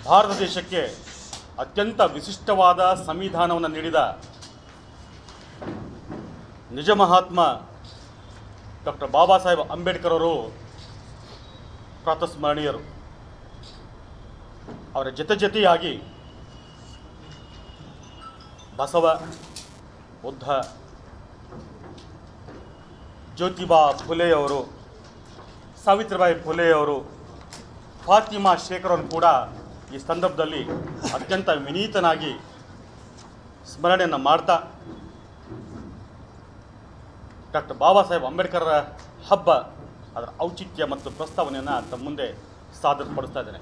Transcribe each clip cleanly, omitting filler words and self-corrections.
ಭಾರತ ದೇಶಕ್ಕೆ ಅತ್ಯಂತ ವಿಶಿಷ್ಟವಾದ ಸಂವಿಧಾನವನ್ನು ನೀಡಿದ ನಿಜ ಮಹಾತ್ಮ ಡಾಕ್ಟರ್ ಬಾಬಾ ಸಾಹೇಬ್ ಅಂಬೇಡ್ಕರ್ ಅವರು ಪ್ರಾತಸ್ಮರಣೀಯರು. ಅವರ ಜೊತೆಯಾಗಿ ಬಸವ, ಬುದ್ಧ, ಜ್ಯೋತಿಬಾ ಫುಲೆಯವರು, ಸಾವಿತ್ರಿಬಾಯಿ ಫುಲೆಯವರು, ಫಾತಿಮಾ ಶೇಖರನ್ನು ಕೂಡ ಈ ಸಂದರ್ಭದಲ್ಲಿ ಅತ್ಯಂತ ವಿನೀತನಾಗಿ ಸ್ಮರಣೆಯನ್ನು ಮಾಡ್ತಾ ಡಾಕ್ಟರ್ ಬಾಬಾ ಸಾಹೇಬ್ ಅಂಬೇಡ್ಕರ್ ಹಬ್ಬ ಅದರ ಔಚಿತ್ಯ ಮತ್ತು ಪ್ರಸ್ತಾವನೆಯನ್ನು ತಮ್ಮ ಮುಂದೆ ಸಾದರಪಡಿಸ್ತಾ ಇದ್ದೇನೆ.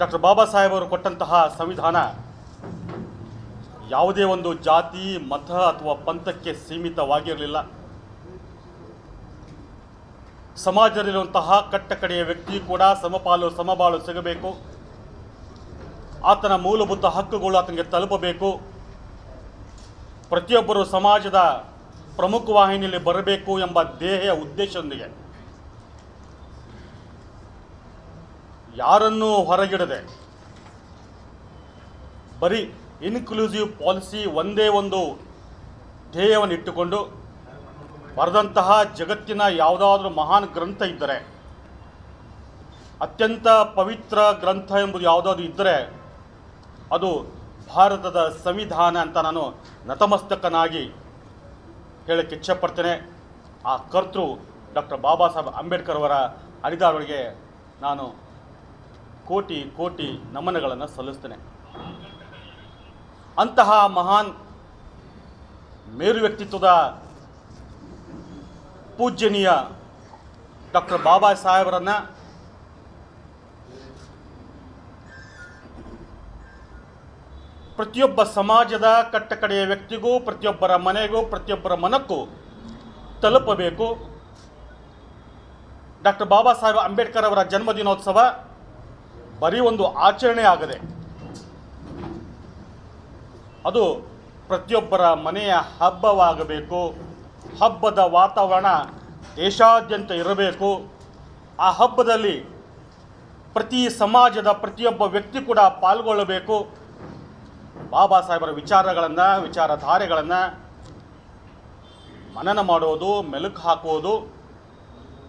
ಡಾಕ್ಟರ್ ಬಾಬಾ ಸಾಹೇಬ್ ಅವರು ಕೊಟ್ಟಂತಹ ಸಂವಿಧಾನ ಯಾವುದೇ ಒಂದು ಜಾತಿ, ಮತ ಅಥವಾ ಪಂಥಕ್ಕೆ ಸೀಮಿತವಾಗಿರಲಿಲ್ಲ. ಸಮಾಜದಲ್ಲಿರುವಂತಹ ಕಟ್ಟಕಡೆಯ ವ್ಯಕ್ತಿ ಕೂಡ ಸಮಪಾಲು ಸಮಬಾಳು ಸಿಗಬೇಕು, ಆತನ ಮೂಲಭೂತ ಹಕ್ಕುಗಳು ಆತನಿಗೆ ತಲುಪಬೇಕು, ಪ್ರತಿಯೊಬ್ಬರು ಸಮಾಜದ ಪ್ರಮುಖ ವಾಹಿನಿಯಲ್ಲಿ ಬರಬೇಕು ಎಂಬ ಧ್ಯೇಯ ಉದ್ದೇಶದೊಂದಿಗೆ ಯಾರನ್ನೂ ಹೊರಗಿಡದೆ ಬರೀ ಇನ್ಕ್ಲೂಸಿವ್ ಪಾಲಿಸಿ ಒಂದೇ ಒಂದು ಧ್ಯೇಯವನ್ನು ಇಟ್ಟುಕೊಂಡು ಬರೆದಂತಹ ಜಗತ್ತಿನ ಯಾವುದಾದ್ರೂ ಮಹಾನ್ ಗ್ರಂಥ ಇದ್ದರೆ, ಅತ್ಯಂತ ಪವಿತ್ರ ಗ್ರಂಥ ಎಂಬುದು ಯಾವುದಾದ್ರೂ ಇದ್ದರೆ ಅದು ಭಾರತದ ಸಂವಿಧಾನ ಅಂತ ನಾನು ನತಮಸ್ತಕನಾಗಿ ಹೇಳಕ್ಕೆ ಇಚ್ಛೆಪಡ್ತೇನೆ. ಆ ಕರ್ತೃ ಡಾಕ್ಟರ್ ಬಾಬಾ ಸಾಹೇಬ್ ಅಂಬೇಡ್ಕರ್ ಅವರ ಅಡಿದಾರರಿಗೆ ನಾನು ಕೋಟಿ ಕೋಟಿ ನಮನಗಳನ್ನು ಸಲ್ಲಿಸ್ತೇನೆ. ಅಂತಹ ಮಹಾನ್ ಮೇರು ವ್ಯಕ್ತಿತ್ವದ ಪೂಜ್ಯನೀಯ ಡಾಕ್ಟರ್ ಬಾಬಾ ಸಾಹೇಬರನ್ನು ಪ್ರತಿಯೊಬ್ಬ ಸಮಾಜದ ಕಟ್ಟಕಡೆಯ ವ್ಯಕ್ತಿಗೂ, ಪ್ರತಿಯೊಬ್ಬರ ಮನೆಗೂ, ಪ್ರತಿಯೊಬ್ಬರ ಮನಕ್ಕೂ ತಲುಪಬೇಕು. ಡಾಕ್ಟರ್ ಬಾಬಾ ಸಾಹೇಬ್ ಅಂಬೇಡ್ಕರ್ ಅವರ ಜನ್ಮದಿನೋತ್ಸವ ಬರೀ ಒಂದು ಆಚರಣೆ ಆಗದೆ ಅದು ಪ್ರತಿಯೊಬ್ಬರ ಮನೆಯ ಹಬ್ಬವಾಗಬೇಕು. ಹಬ್ಬದ ವಾತಾವರಣ ದೇಶಾದ್ಯಂತ ಇರಬೇಕು. ಆ ಹಬ್ಬದಲ್ಲಿ ಪ್ರತಿ ಸಮಾಜದ ಪ್ರತಿಯೊಬ್ಬ ವ್ಯಕ್ತಿ ಕೂಡ ಪಾಲ್ಗೊಳ್ಳಬೇಕು. ಬಾಬಾ ಸಾಹೇಬರ ವಿಚಾರಧಾರೆಗಳನ್ನು ಮನನ ಮಾಡುವುದು, ಮೆಲುಕು ಹಾಕುವುದು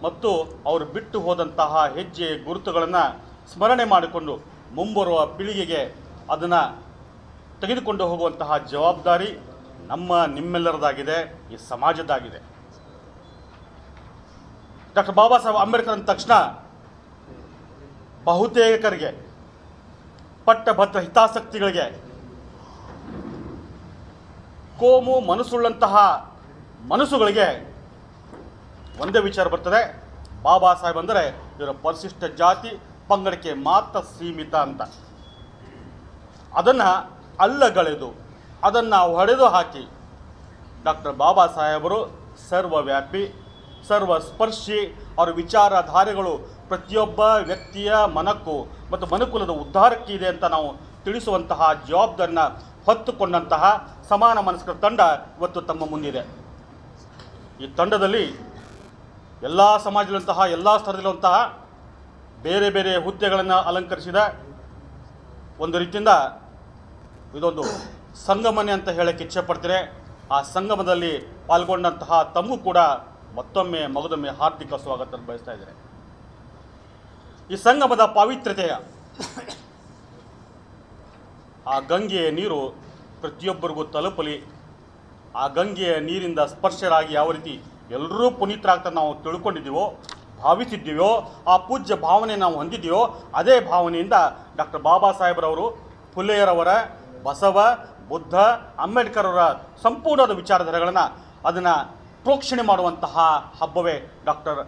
ಮತ್ತು ಅವರು ಬಿಟ್ಟು ಹೋದಂತಹ ಹೆಜ್ಜೆ ಗುರುತುಗಳನ್ನು ಸ್ಮರಣೆ ಮಾಡಿಕೊಂಡು ಮುಂಬರುವ ಪೀಳಿಗೆಗೆ ಅದನ್ನು ತೆಗೆದುಕೊಂಡು ಹೋಗುವಂತಹ ಜವಾಬ್ದಾರಿ ನಿಮ್ಮೆಲ್ಲರದಾಗಿದೆ, ಈ ಸಮಾಜದಾಗಿದೆ. ಡಾಕ್ಟರ್ ಬಾಬಾ ಸಾಹೇಬ್ ಅಂಬೇಡ್ಕರ್ ಅಂದ ತಕ್ಷಣ ಬಹುತೇಕರಿಗೆ, ಪಟ್ಟಭದ್ರ ಹಿತಾಸಕ್ತಿಗಳಿಗೆ, ಕೋಮು ಮನಸ್ಸುಳ್ಳಂತಹ ಮನಸ್ಸುಗಳಿಗೆ ಒಂದೇ ವಿಚಾರ ಬರ್ತದೆ, ಬಾಬಾ ಸಾಹೇಬ್ ಅಂದರೆ ಇವರ ಪರಿಶಿಷ್ಟ ಜಾತಿ ಪಂಗಡಕ್ಕೆ ಮಾತ್ರ ಸೀಮಿತ ಅಂತ. ಅದನ್ನು ಅಲ್ಲಗಳೆದು, ಅದನ್ನು ಹೊಡೆದು ಹಾಕಿ ಡಾಕ್ಟರ್ ಬಾಬಾ ಸಾಹೇಬರು ಸರ್ವವ್ಯಾಪಿ, ಸರ್ವಸ್ಪರ್ಶಿ. ಅವರ ವಿಚಾರಧಾರೆಗಳು ಪ್ರತಿಯೊಬ್ಬ ವ್ಯಕ್ತಿಯ ಮನಕ್ಕೂ ಮತ್ತು ಮನುಕುಲದ ಉದ್ಧಾರಕ್ಕೆ ಇದೆ ಅಂತ ನಾವು ತಿಳಿಸುವಂತಹ ಜವಾಬ್ದಾರಿನ ಹೊತ್ತುಕೊಂಡಂತಹ ಸಮಾನ ಮನಸ್ಕರ ತಂಡ ಇವತ್ತು ತಮ್ಮ ಮುಂದಿದೆ. ಈ ತಂಡದಲ್ಲಿ ಎಲ್ಲ ಸಮಾಜದಲ್ಲಿರುವಂತಹ, ಎಲ್ಲ ಸ್ತರದಲ್ಲಿರುವಂತಹ ಬೇರೆ ಬೇರೆ ಹುದ್ದೆಗಳನ್ನು ಅಲಂಕರಿಸಿದ ಒಂದು ರೀತಿಯಿಂದ ಇದೊಂದು ಸಂಗಮನೆ ಅಂತ ಹೇಳಕ್ಕೆ ಇಚ್ಛೆಪಡ್ತೇನೆ. ಆ ಸಂಗಮದಲ್ಲಿ ಪಾಲ್ಗೊಂಡಂತಹ ತಮಗೂ ಕೂಡ ಮತ್ತೊಮ್ಮೆ ಮಗದೊಮ್ಮೆ ಹಾರ್ದಿಕ ಸ್ವಾಗತ ಬಯಸ್ತಾ ಇದ್ದೇನೆ. ಈ ಸಂಗಮದ ಪಾವಿತ್ರ್ಯತೆಯ ಆ ಗಂಗೆಯ ನೀರು ಪ್ರತಿಯೊಬ್ಬರಿಗೂ ತಲುಪಲಿ. ಆ ಗಂಗೆಯ ನೀರಿಂದ ಸ್ಪರ್ಶರಾಗಿ ಯಾವ ರೀತಿ ಎಲ್ಲರೂ ಪುನೀತರಾಗ್ತಾ ನಾವು ತಿಳ್ಕೊಂಡಿದ್ದೀವೋ, ಭಾವಿಸಿದ್ದೀವೋ, ಆ ಪೂಜ್ಯ ಭಾವನೆ ನಾವು ಹೊಂದಿದ್ದೀವೋ, ಅದೇ ಭಾವನೆಯಿಂದ ಡಾಕ್ಟರ್ ಬಾಬಾ ಸಾಹೇಬ್ರವರು, ಫುಲೆಯರವರ, ಬಸವ, ಬುದ್ಧ, ಅಂಬೇಡ್ಕರ್ ಅವರ ಸಂಪೂರ್ಣವಾದ ವಿಚಾರಧಾರೆಗಳನ್ನು ಅದನ್ನು ಪ್ರೋಕ್ಷಣೆ ಮಾಡುವಂತಹ ಹಬ್ಬವೇ ಡಾಕ್ಟರ್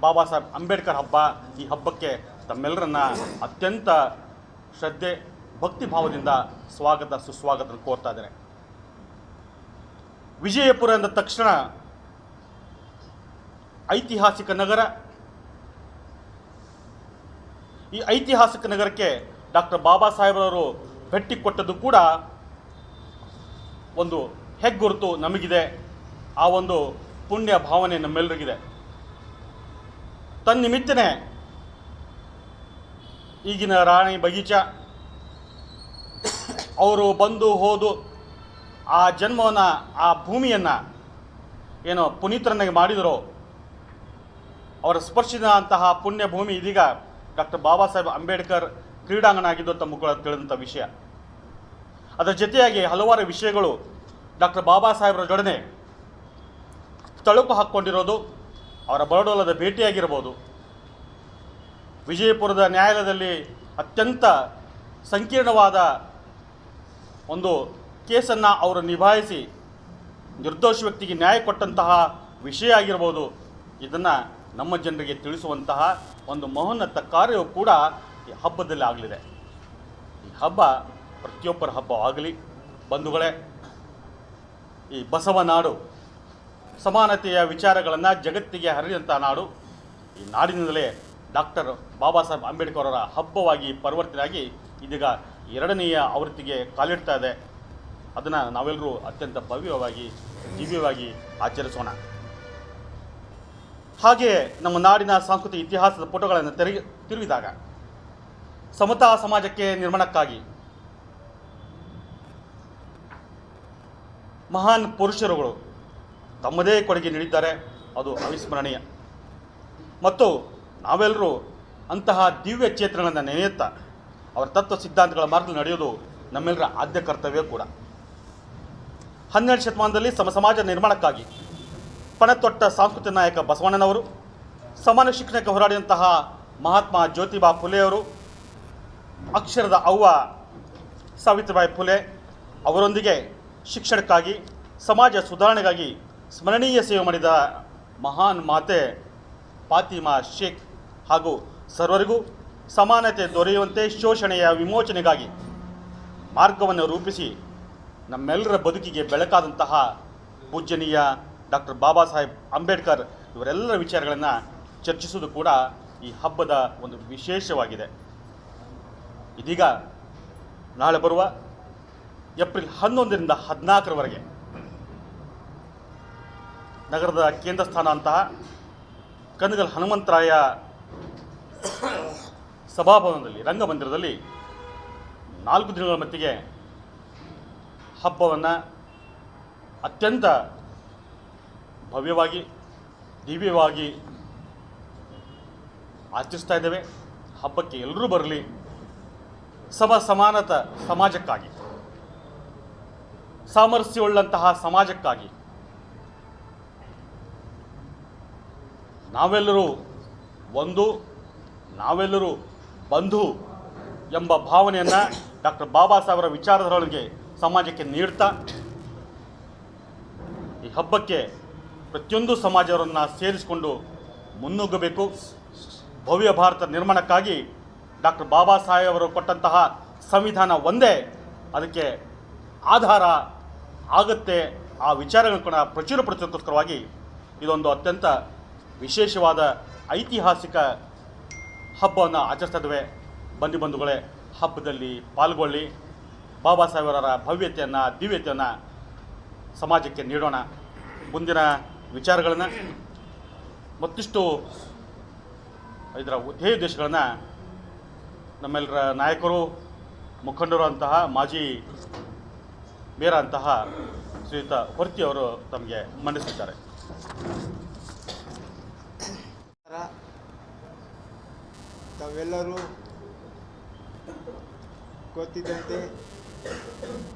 ಬಾಬಾ ಸಾಹೇಬ್ ಅಂಬೇಡ್ಕರ್ ಹಬ್ಬ. ಈ ಹಬ್ಬಕ್ಕೆ ತಮ್ಮೆಲ್ಲರನ್ನ ಅತ್ಯಂತ ಶ್ರದ್ಧೆ, ಭಕ್ತಿಭಾವದಿಂದ ಸ್ವಾಗತ ಸುಸ್ವಾಗತ ಕೋರ್ತಾ ಇದ್ದೇನೆ. ವಿಜಯಪುರ ಅಂದ ತಕ್ಷಣ ಐತಿಹಾಸಿಕ ನಗರ. ಈ ಐತಿಹಾಸಿಕ ನಗರಕ್ಕೆ ಡಾಕ್ಟರ್ ಬಾಬಾ ಸಾಹೇಬರವರು ಭೇಟಿ ಕೊಟ್ಟದ್ದು ಕೂಡ ಒಂದು ಹೆಗ್ಗುರುತು ನಮಗಿದೆ. ಆ ಒಂದು ಪುಣ್ಯ ಭಾವನೆ ನಮ್ಮೆಲ್ಲರಿಗಿದೆ. ತನ್ನಿಮಿತ್ತನೇ ಈಗಿನ ರಾಣಿ ಬಗೀಚಾ ಅವರು ಬಂದು ಹೋದು ಆ ಜನ್ಮವನ್ನು, ಆ ಭೂಮಿಯನ್ನು ಏನು ಪುನೀತರನ್ನಾಗಿ ಮಾಡಿದರೋ ಅವರ ಸ್ಪರ್ಶಿದ ಅಂತಹ ಪುಣ್ಯ ಭೂಮಿ ಇದೀಗ ಡಾಕ್ಟರ್ ಬಾಬಾ ಸಾಹೇಬ್ ಅಂಬೇಡ್ಕರ್ ಕ್ರೀಡಾಂಗಣ ಆಗಿದ್ದು ತಮ್ಮ ಕೂಡ ತಿಳಿದಂಥ ವಿಷಯ. ಅದರ ಜೊತೆಯಾಗಿ ಹಲವಾರು ವಿಷಯಗಳು ಡಾಕ್ಟರ್ ಬಾಬಾ ಸಾಹೇಬರ ಜೊಡನೆ ತಳುಕು ಹಾಕ್ಕೊಂಡಿರೋದು, ಅವರ ಬರಡೋಲದ ಭೇಟಿಯಾಗಿರ್ಬೋದು, ವಿಜಯಪುರದ ನ್ಯಾಯಾಲಯದಲ್ಲಿ ಅತ್ಯಂತ ಸಂಕೀರ್ಣವಾದ ಒಂದು ಕೇಸನ್ನು ಅವರು ನಿಭಾಯಿಸಿ ನಿರ್ದೋಷ ವ್ಯಕ್ತಿಗೆ ನ್ಯಾಯ ಕೊಟ್ಟಂತಹ ವಿಷಯ ಆಗಿರ್ಬೋದು. ಇದನ್ನು ನಮ್ಮ ಜನರಿಗೆ ತಿಳಿಸುವಂತಹ ಒಂದು ಮಹೋನ್ನತ ಕಾರ್ಯವು ಕೂಡ ಈ ಹಬ್ಬದಲ್ಲಿ ಆಗಲಿದೆ. ಈ ಹಬ್ಬ ಪ್ರತಿಯೊಬ್ಬರ ಹಬ್ಬವಾಗಲಿ. ಬಂಧುಗಳೇ, ಈ ಬಸವ ನಾಡು, ಸಮಾನತೆಯ ವಿಚಾರಗಳನ್ನು ಜಗತ್ತಿಗೆ ಹರಿದಂಥ ನಾಡು. ಈ ನಾಡಿನಿಂದಲೇ ಡಾಕ್ಟರ್ ಬಾಬಾ ಸಾಹೇಬ್ ಅಂಬೇಡ್ಕರ್ ಅವರ ಹಬ್ಬವಾಗಿ ಪರಿವರ್ತನೆಯಾಗಿ ಇದೀಗ 2ನೆಯ ಆವೃತ್ತಿಗೆ ಕಾಲಿಡ್ತಾ ಇದೆ. ಅದನ್ನು ನಾವೆಲ್ಲರೂ ಅತ್ಯಂತ ಭವ್ಯವಾಗಿ, ದಿವ್ಯವಾಗಿ ಆಚರಿಸೋಣ. ಹಾಗೆಯೇ ನಮ್ಮ ನಾಡಿನ ಸಾಂಸ್ಕೃತಿಕ ಇತಿಹಾಸದ ಪುಟಗಳನ್ನು ತಿರುವಿದಾಗ ಸಮತಾ ಸಮಾಜಕ್ಕೆ ನಿರ್ಮಾಣಕ್ಕಾಗಿ ಮಹಾನ್ ಪುರುಷರುಗಳು ತಮ್ಮದೇ ಕೊಡುಗೆ ನೀಡಿದ್ದಾರೆ. ಅದು ಅವಿಸ್ಮರಣೀಯ. ಮತ್ತು ನಾವೆಲ್ಲರೂ ಅಂತಹ ದಿವ್ಯ ಚೇತನಗಳನ್ನು ನೆನೆಯುತ್ತಾ ಅವರ ತತ್ವ ಸಿದ್ಧಾಂತಗಳ ಮಾರ್ಗದಲ್ಲಿ ನಡೆಯೋದು ನಮ್ಮೆಲ್ಲರ ಆದ್ಯ ಕರ್ತವ್ಯ ಕೂಡ. 12ನೇ ಶತಮಾನದಲ್ಲಿ ಸಮಾಜ ನಿರ್ಮಾಣಕ್ಕಾಗಿ ಪಣತೊಟ್ಟ ಸಾಂಸ್ಕೃತಿಕ ನಾಯಕ ಬಸವಣ್ಣನವರು, ಸಮಾನ ಶಿಕ್ಷಣಕ್ಕೆ ಹೋರಾಡಿದಂತಹ ಮಹಾತ್ಮ ಜ್ಯೋತಿಬಾ ಫುಲೆಯವರು, ಅಕ್ಷರದ ಅವ್ವ ಸಾವಿತ್ರಿಬಾಯಿ ಫುಲೆ ಅವರೊಂದಿಗೆ ಶಿಕ್ಷಣಕ್ಕಾಗಿ, ಸಮಾಜ ಸುಧಾರಣೆಗಾಗಿ ಸ್ಮರಣೀಯ ಸೇವೆ ಮಾಡಿದ ಮಹಾನ್ ಮಾತೆ ಫಾತಿಮಾ ಶೇಖ್ ಹಾಗೂ ಸರ್ವರಿಗೂ ಸಮಾನತೆ ದೊರೆಯುವಂತೆ ಶೋಷಣೆಯ ವಿಮೋಚನೆಗಾಗಿ ಮಾರ್ಗವನ್ನು ರೂಪಿಸಿ ನಮ್ಮೆಲ್ಲರ ಬದುಕಿಗೆ ಬೆಳಕಾದಂತಹ ಪೂಜ್ಯನೀಯ ಡಾಕ್ಟರ್ ಬಾಬಾ ಸಾಹೇಬ್ ಅಂಬೇಡ್ಕರ್ ಇವರೆಲ್ಲರ ವಿಚಾರಗಳನ್ನು ಚರ್ಚಿಸುವುದು ಕೂಡ ಈ ಹಬ್ಬದ ಒಂದು ವಿಶೇಷವಾಗಿದೆ. ಇದೀಗ ನಾಳೆ ಬರುವ ಏಪ್ರಿಲ್ 11ರಿಂದ 14ರವರೆಗೆ ನಗರದ ಕೇಂದ್ರ ಸ್ಥಾನ ಅಂತಹ ಕನಗಲ್ ಹನುಮಂತರಾಯ ಸಭಾಭವನದಲ್ಲಿ, ರಂಗಮಂದಿರದಲ್ಲಿ 4 ದಿನಗಳ ಮಟ್ಟಿಗೆ ಹಬ್ಬವನ್ನು ಅತ್ಯಂತ ಭವ್ಯವಾಗಿ, ದಿವ್ಯವಾಗಿ ಆಚರಿಸ್ತಾ ಇದ್ದೇವೆ. ಹಬ್ಬಕ್ಕೆ ಎಲ್ಲರೂ ಬರಲಿ. ಸಮಾನತ ಸಮಾಜಕ್ಕಾಗಿ, ಸಾಮರಸ್ಯವುಳ್ಳಂತಹ ಸಮಾಜಕ್ಕಾಗಿ ನಾವೆಲ್ಲರೂ ಒಂದು, ನಾವೆಲ್ಲರೂ ಬಂಧು ಎಂಬ ಭಾವನೆಯನ್ನು ಡಾಕ್ಟರ್ ಬಾಬಾ ಸಾಹೇಬರ ವಿಚಾರದೊಳಗೆ ಸಮಾಜಕ್ಕೆ ನೀಡ್ತಾ ಈ ಹಬ್ಬಕ್ಕೆ ಪ್ರತಿಯೊಂದು ಸಮಾಜವನ್ನು ಸೇರಿಸಿಕೊಂಡು ಮುನ್ನುಗ್ಗಬೇಕು. ಭವ್ಯ ಭಾರತ ನಿರ್ಮಾಣಕ್ಕಾಗಿ ಡಾಕ್ಟರ್ ಬಾಬಾ ಸಾಹೇಬ್ ಅವರು ಕೊಟ್ಟಂತಹ ಸಂವಿಧಾನ ಒಂದೇ ಅದಕ್ಕೆ ಆಧಾರ ಆಗುತ್ತೆ. ಆ ವಿಚಾರಗಳನ್ನು ಕೂಡ ಪ್ರಚುರಪಡಿಸೋಕ್ಕೋಸ್ಕರವಾಗಿ ಇದೊಂದು ಅತ್ಯಂತ ವಿಶೇಷವಾದ ಐತಿಹಾಸಿಕ ಹಬ್ಬವನ್ನು ಆಚರಿಸ್ತಾ ಇದ್ದೇವೆ. ಬಂಧುಗಳೇ, ಹಬ್ಬದಲ್ಲಿ ಪಾಲ್ಗೊಳ್ಳಿ. ಬಾಬಾ ಸಾಹೇಬರ ಭವ್ಯತೆಯನ್ನು, ದಿವ್ಯತೆಯನ್ನು ಸಮಾಜಕ್ಕೆ ನೀಡೋಣ. ಮುಂದಿನ ವಿಚಾರಗಳನ್ನು ಮತ್ತಿಷ್ಟು ಇದರ ಧ್ಯೇಯೋದ್ದೇಶಗಳನ್ನು ನಮ್ಮೆಲ್ಲರ ನಾಯಕರು, ಮುಖಂಡರು ಅಂತಹ ಮಾಜಿ ಮೇಯರ್ ಅಂತಹ ಶ್ರೀಯುತ ಹೊರ್ತಿ ಅವರು ತಮಗೆ ಮಂಡಿಸಿದ್ದಾರೆ. ತಾವೆಲ್ಲರೂ ಗೊತ್ತಿದ್ದಂತೆ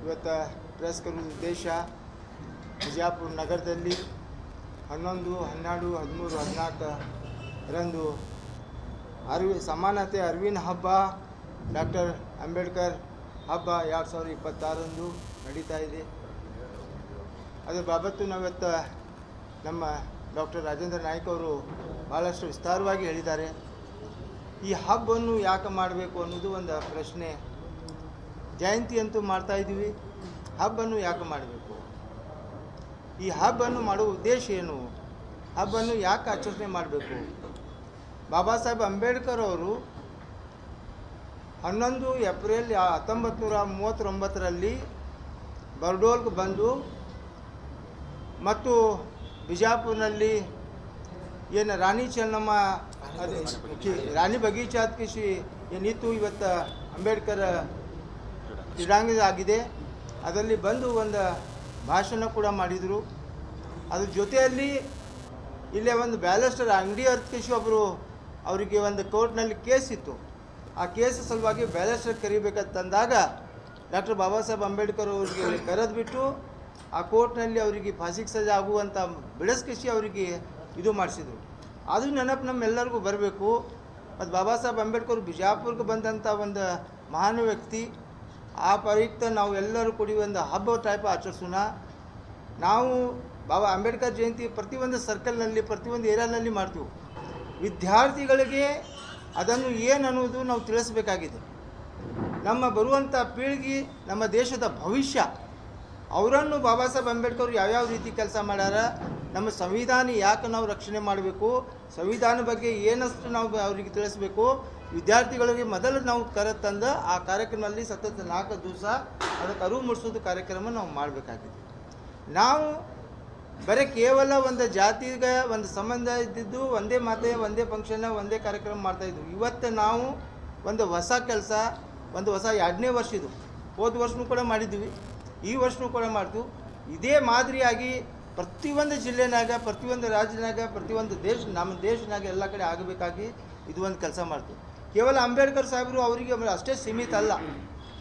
ಇವತ್ತು ಪ್ರೆಸ್ ಉದ್ದೇಶ ಬಿಜಾಪುರ ನಗರದಲ್ಲಿ 11, 12, 13, 14ರಂದು ಸಮಾನತೆ ಅರಿವಿನ ಹಬ್ಬ ಡಾಕ್ಟರ್ ಅಂಬೇಡ್ಕರ್ ಹಬ್ಬ 2026ರಂದು ನಡೀತಾ ಇದೆ. ಅದರ ಬಾಬತ್ತು ನಾವಿವತ್ತು ನಮ್ಮ ಡಾಕ್ಟರ್ ರಾಜೇಂದ್ರ ನಾಯ್ಕ ಅವರು ಭಾಳಷ್ಟು ವಿಸ್ತಾರವಾಗಿ ಹೇಳಿದ್ದಾರೆ. ಈ ಹಬ್ಬವನ್ನು ಯಾಕೆ ಮಾಡಬೇಕು ಅನ್ನೋದು ಒಂದು ಪ್ರಶ್ನೆ. ಜಯಂತಿ ಅಂತೂ ಮಾಡ್ತಾಯಿದ್ದೀವಿ, ಹಬ್ಬವನ್ನು ಯಾಕೆ ಮಾಡಬೇಕು? ಈ ಹಬ್ಬವನ್ನು ಮಾಡುವ ಉದ್ದೇಶ ಏನು? ಹಬ್ಬವನ್ನು ಯಾಕೆ ಆಚರಣೆ ಮಾಡಬೇಕು? ಬಾಬಾ ಸಾಹೇಬ್ ಅಂಬೇಡ್ಕರ್ ಅವರು 11 ಏಪ್ರಿಲ್ 1939ರಲ್ಲಿ ಬರ್ಡೋಲ್ಗೆ ಬಂದು ಮತ್ತು ಬಿಜಾಪುರ್ನಲ್ಲಿ ಏನು ರಾಣಿ ಚೆನ್ನಮ್ಮ ರಾಣಿ ಬಗೀಚಾತ್ ಕಿಸಿ ಏನಿತ್ತು ಇವತ್ತು ಅಂಬೇಡ್ಕರ್ ಕ್ರೀಡಾಂಗಣ ಆಗಿದೆ. ಅದರಲ್ಲಿ ಬಂದು ಒಂದು ಭಾಷಣ ಕೂಡ ಮಾಡಿದರು. ಅದ್ರ ಜೊತೆಯಲ್ಲಿ ಇಲ್ಲೇ ಒಂದು ಬ್ಯಾಲೆಸ್ಟರ್ ಅಂಗಡಿ ಅರ್ಥಕೇಶಿ ಒಬ್ಬರು ಅವರಿಗೆ ಒಂದು ಕೋರ್ಟ್ನಲ್ಲಿ ಕೇಸ್ ಇತ್ತು. ಆ ಕೇಸ್ ಸಲುವಾಗಿ ಬ್ಯಾಲೆಸ್ಟರ್ ಕರಿಬೇಕಂತಂದಾಗ ಡಾಕ್ಟರ್ ಬಾಬಾ ಸಾಹೇಬ್ ಅಂಬೇಡ್ಕರ್ ಅವರಿಗೆ ಕರೆದುಬಿಟ್ಟು ಆ ಕೋರ್ಟ್ನಲ್ಲಿ ಅವರಿಗೆ ಫಾಸಿಗೆ ಸಜಾ ಆಗುವಂಥ ಬಿಡಿಸ್ಕೇಸಿ ಅವರಿಗೆ ಇದು ಮಾಡಿಸಿದರು. ಅದು ನೆನಪು ನಮ್ಮೆಲ್ಲರಿಗೂ ಬರಬೇಕು. ಮತ್ತು ಬಾಬಾ ಸಾಹೇಬ್ ಅಂಬೇಡ್ಕರ್ ಬಿಜಾಪುರ್ಗೆ ಬಂದಂಥ ಒಂದು ಮಹಾನ್ ವ್ಯಕ್ತಿ. ಆ ಪ್ರಯುಕ್ತ ನಾವು ಎಲ್ಲರೂ ಕೂಡಿ ಒಂದು ಹಬ್ಬ ಟೈಪ್ ಆಚರಿಸೋಣ. ನಾವು ಬಾಬಾ ಅಂಬೇಡ್ಕರ್ ಜಯಂತಿ ಪ್ರತಿಯೊಂದು ಸರ್ಕಲ್ನಲ್ಲಿ ಪ್ರತಿಯೊಂದು ಏರಿಯಾನಲ್ಲಿ ಮಾಡ್ತೀವಿ. ವಿದ್ಯಾರ್ಥಿಗಳಿಗೆ ಅದನ್ನು ಏನು ಅನ್ನೋದು ನಾವು ತಿಳಿಸಬೇಕಾಗಿದೆ. ನಮ್ಮ ಬರುವಂಥ ಪೀಳಿಗೆ ನಮ್ಮ ದೇಶದ ಭವಿಷ್ಯ. ಅವರನ್ನು ಬಾಬಾ ಸಾಹೇಬ್ ಅಂಬೇಡ್ಕರ್ ಯಾವ್ಯಾವ ರೀತಿ ಕೆಲಸ ಮಾಡ್ಯಾರ, ನಮ್ಮ ಸಂವಿಧಾನ ಯಾಕೆ ನಾವು ರಕ್ಷಣೆ ಮಾಡಬೇಕು, ಸಂವಿಧಾನ ಬಗ್ಗೆ ಏನಷ್ಟು ನಾವು ಅವರಿಗೆ ತಿಳಿಸ್ಬೇಕು. ವಿದ್ಯಾರ್ಥಿಗಳಿಗೆ ಮೊದಲು ನಾವು ತಂದು ಆ ಕಾರ್ಯಕ್ರಮದಲ್ಲಿ ಸತತ 4 ದಿವಸ ಅದಕ್ಕೆ ಅರಿವು ಮೂಡಿಸೋದು ಕಾರ್ಯಕ್ರಮ ನಾವು ಮಾಡಬೇಕಾಗಿದೆ. ನಾವು ಬರೀ ಕೇವಲ ಒಂದು ಜಾತಿಗೆ ಒಂದು ಸಂಬಂಧ ಇದ್ದಿದ್ದು ಒಂದೇ ಮಾತೆ ಒಂದೇ ಫಂಕ್ಷನ್ನ ಒಂದೇ ಕಾರ್ಯಕ್ರಮ ಮಾಡ್ತಾಯಿದ್ವಿ. ಇವತ್ತು ನಾವು ಒಂದು ಹೊಸ ಕೆಲಸ, ಒಂದು ಹೊಸ 2ನೇ ವರ್ಷ ಇದು. ಹೋದ ವರ್ಷವೂ ಕೂಡ ಮಾಡಿದ್ವಿ, ಈ ವರ್ಷವೂ ಕೂಡ ಮಾಡ್ತೀವಿ. ಇದೇ ಮಾದರಿಯಾಗಿ ಪ್ರತಿಯೊಂದು ಜಿಲ್ಲೆನಾಗ, ಪ್ರತಿಯೊಂದು ರಾಜ್ಯನಾಗ, ಪ್ರತಿಯೊಂದು ನಮ್ಮ ದೇಶನಾಗ ಎಲ್ಲ ಕಡೆ ಆಗಬೇಕಾಗಿ ಇದು ಒಂದು ಕೆಲಸ ಮಾಡ್ತೀವಿ. ಕೇವಲ ಅಂಬೇಡ್ಕರ್ ಸಾಹೇಬರು ಅವರಿಗೆ ಅಷ್ಟೇ ಸೀಮಿತ ಅಲ್ಲ,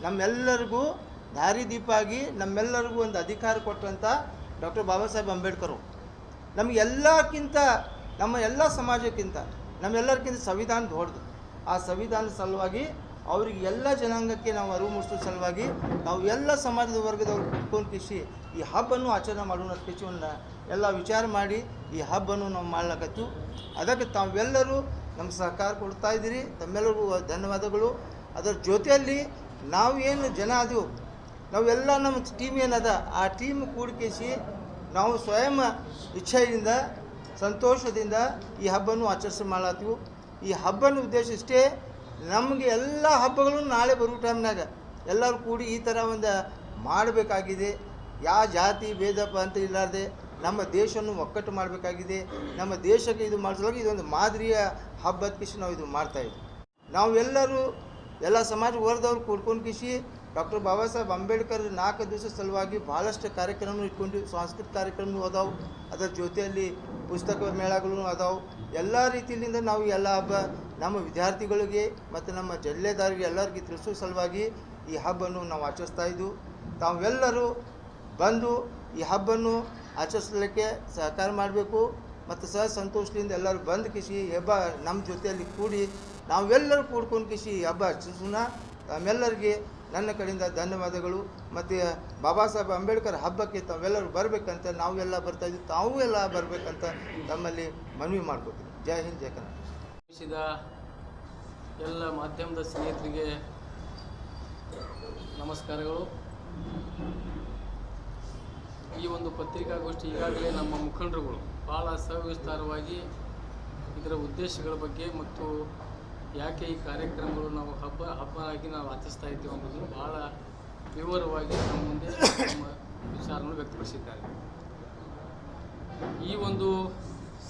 ನಮ್ಮೆಲ್ಲರಿಗೂ ದಾರಿದೀಪ ಆಗಿ ನಮ್ಮೆಲ್ಲರಿಗೂ ಒಂದು ಅಧಿಕಾರ ಕೊಟ್ಟಂಥ ಡಾಕ್ಟರ್ ಬಾಬಾ ಸಾಹೇಬ್ ಅಂಬೇಡ್ಕರು ನಮಗೆಲ್ಲಕ್ಕಿಂತ, ನಮ್ಮ ಎಲ್ಲ ಸಮಾಜಕ್ಕಿಂತ, ನಮ್ಮೆಲ್ಲರಿಗಿಂತ ಸಂವಿಧಾನ ದೊಡ್ಡದು. ಆ ಸಂವಿಧಾನದ ಸಲುವಾಗಿ ಅವರಿಗೆ ಎಲ್ಲ ಜನಾಂಗಕ್ಕೆ ನಾವು ಅರಿವು ಮೂಡಿಸೋ ಸಲುವಾಗಿ ನಾವು ಎಲ್ಲ ಸಮಾಜದ ವರ್ಗದವ್ರು ಕುತ್ಕೊಂಡು ಕಿಸಿ ಈ ಹಬ್ಬನ್ನು ಆಚರಣೆ ಮಾಡೋಣ ಕಿಸಿವನ್ನು ಎಲ್ಲ ವಿಚಾರ ಮಾಡಿ ಈ ಹಬ್ಬನ್ನು ನಾವು ಮಾಡ್ಲಕತ್ತು. ಅದಕ್ಕೆ ತಾವೆಲ್ಲರೂ ನಮ್ಮ ಸಹಕಾರ ಕೊಡ್ತಾ ಇದ್ದೀರಿ, ತಮ್ಮೆಲ್ಲರಿಗೂ ಧನ್ಯವಾದಗಳು. ಅದರ ಜೊತೆಯಲ್ಲಿ ನಾವು ಏನು ಜನ ಅದೀವು, ನಾವೆಲ್ಲ ನಮ್ಮ ಟೀಮ್ ಏನದ ಆ ಟೀಮ್ ಕೂಡಿಸಿ ನಾವು ಸ್ವಯಂ ಇಚ್ಛೆಯಿಂದ ಸಂತೋಷದಿಂದ ಈ ಹಬ್ಬವನ್ನು ಆಚರಿಸಿ ಮಾಡತ್ತೀವಿ. ಈ ಹಬ್ಬನ ಉದ್ದೇಶ ಇಷ್ಟೇ, ನಮಗೆ ಎಲ್ಲ ಹಬ್ಬಗಳು ನಾಳೆ ಬರೋ ಟೈಮ್ನಾಗ ಎಲ್ಲರೂ ಕೂಡಿ ಈ ಥರ ಒಂದು ಮಾಡಬೇಕಾಗಿದೆ. ಯಾವ ಜಾತಿ ಭೇದಪ್ಪ ಅಂತ ಇಲ್ಲಾರ್ದೆ ನಮ್ಮ ದೇಶವನ್ನು ಒಕ್ಕಟ್ಟು ಮಾಡಬೇಕಾಗಿದೆ. ನಮ್ಮ ದೇಶಕ್ಕೆ ಇದು ಮಾಡಿಸೋಕೆ ಇದೊಂದು ಮಾದರಿಯ ಹಬ್ಬದ ಕಿಸಿ ನಾವು ಇದು ಮಾಡ್ತಾಯಿದ್ವಿ. ನಾವೆಲ್ಲರೂ ಎಲ್ಲ ಸಮಾಜ ವರ್ಗದವ್ರು ಕೂಡ್ಕೊಂಡು ಕಿಸಿ ಡಾಕ್ಟರ್ ಬಾಬಾ ಸಾಹೇಬ್ ಅಂಬೇಡ್ಕರ್ 4 ದಿವಸ ಸಲುವಾಗಿ ಭಾಳಷ್ಟು ಕಾರ್ಯಕ್ರಮ ಇಟ್ಕೊಂಡು, ಸಾಂಸ್ಕೃತಿಕ ಕಾರ್ಯಕ್ರಮವೂ ಅದಾವೆ, ಅದರ ಜೊತೆಯಲ್ಲಿ ಪುಸ್ತಕ ಮೇಳಗಳು ಅದಾವೆ. ಎಲ್ಲ ರೀತಿಯಿಂದ ನಾವು ಎಲ್ಲ ಹಬ್ಬ ನಮ್ಮ ವಿದ್ಯಾರ್ಥಿಗಳಿಗೆ ಮತ್ತು ನಮ್ಮ ಜಿಲ್ಲೆದಾರಿಗೆ ಎಲ್ಲರಿಗೆ ತಿಳಿಸೋ ಸಲುವಾಗಿ ಈ ಹಬ್ಬವನ್ನು ನಾವು ಆಚರಿಸ್ತಾ ಇದ್ದು. ತಾವೆಲ್ಲರೂ ಬಂದು ಈ ಹಬ್ಬವನ್ನು ಆಚರಿಸಲಿಕ್ಕೆ ಸಹಕಾರ ಮಾಡಬೇಕು ಮತ್ತು ಸಂತೋಷದಿಂದ ಎಲ್ಲರೂ ಬಂದು ಕಿಸಿ ಹಬ್ಬ ನಮ್ಮ ಜೊತೆಯಲ್ಲಿ ಕೂಡಿ ನಾವೆಲ್ಲರೂ ಕೂಡ್ಕೊಂಡು ಕಿಸಿ ಹಬ್ಬ ಆಚರಿಸೋಣ. ತಮ್ಮೆಲ್ಲರಿಗೆ ನನ್ನ ಕಡೆಯಿಂದ ಧನ್ಯವಾದಗಳು. ಮತ್ತು ಬಾಬಾ ಸಾಹೇಬ್ ಅಂಬೇಡ್ಕರ್ ಹಬ್ಬಕ್ಕೆ ತಾವೆಲ್ಲರೂ ಬರಬೇಕಂತ ನಾವೆಲ್ಲ ಬರ್ತಾಯಿದ್ವಿ, ತಾವೂ ಎಲ್ಲ ಬರಬೇಕಂತ ತಮ್ಮಲ್ಲಿ ಮನವಿ ಮಾಡ್ಕೊತೀವಿ. ಜೈ ಹಿಂದ್, ಜೈ ಕರ್ನಾಟಕ. ಎಲ್ಲ ಮಾಧ್ಯಮದ ಸ್ನೇಹಿತರಿಗೆ ನಮಸ್ಕಾರಗಳು. ಈ ಒಂದು ಪತ್ರಿಕಾಗೋಷ್ಠಿ ಈಗಾಗಲೇ ನಮ್ಮ ಮುಖಂಡರುಗಳು ಭಾಳ ಸವಿಸ್ತಾರವಾಗಿ ಇದರ ಉದ್ದೇಶಗಳ ಬಗ್ಗೆ ಮತ್ತು ಯಾಕೆ ಈ ಕಾರ್ಯಕ್ರಮಗಳು ನಾವು ಹಬ್ಬ ಆಗಿ ನಾವು ಆಚರಿಸ್ತಾ ಇದ್ದೀವಿ ಅನ್ನೋದನ್ನು ಭಾಳ ವಿವರವಾಗಿ ನಮ್ಮ ಮುಂದೆ ನಮ್ಮ ವಿಚಾರವನ್ನು ವ್ಯಕ್ತಪಡಿಸಿದ್ದಾರೆ. ಈ ಒಂದು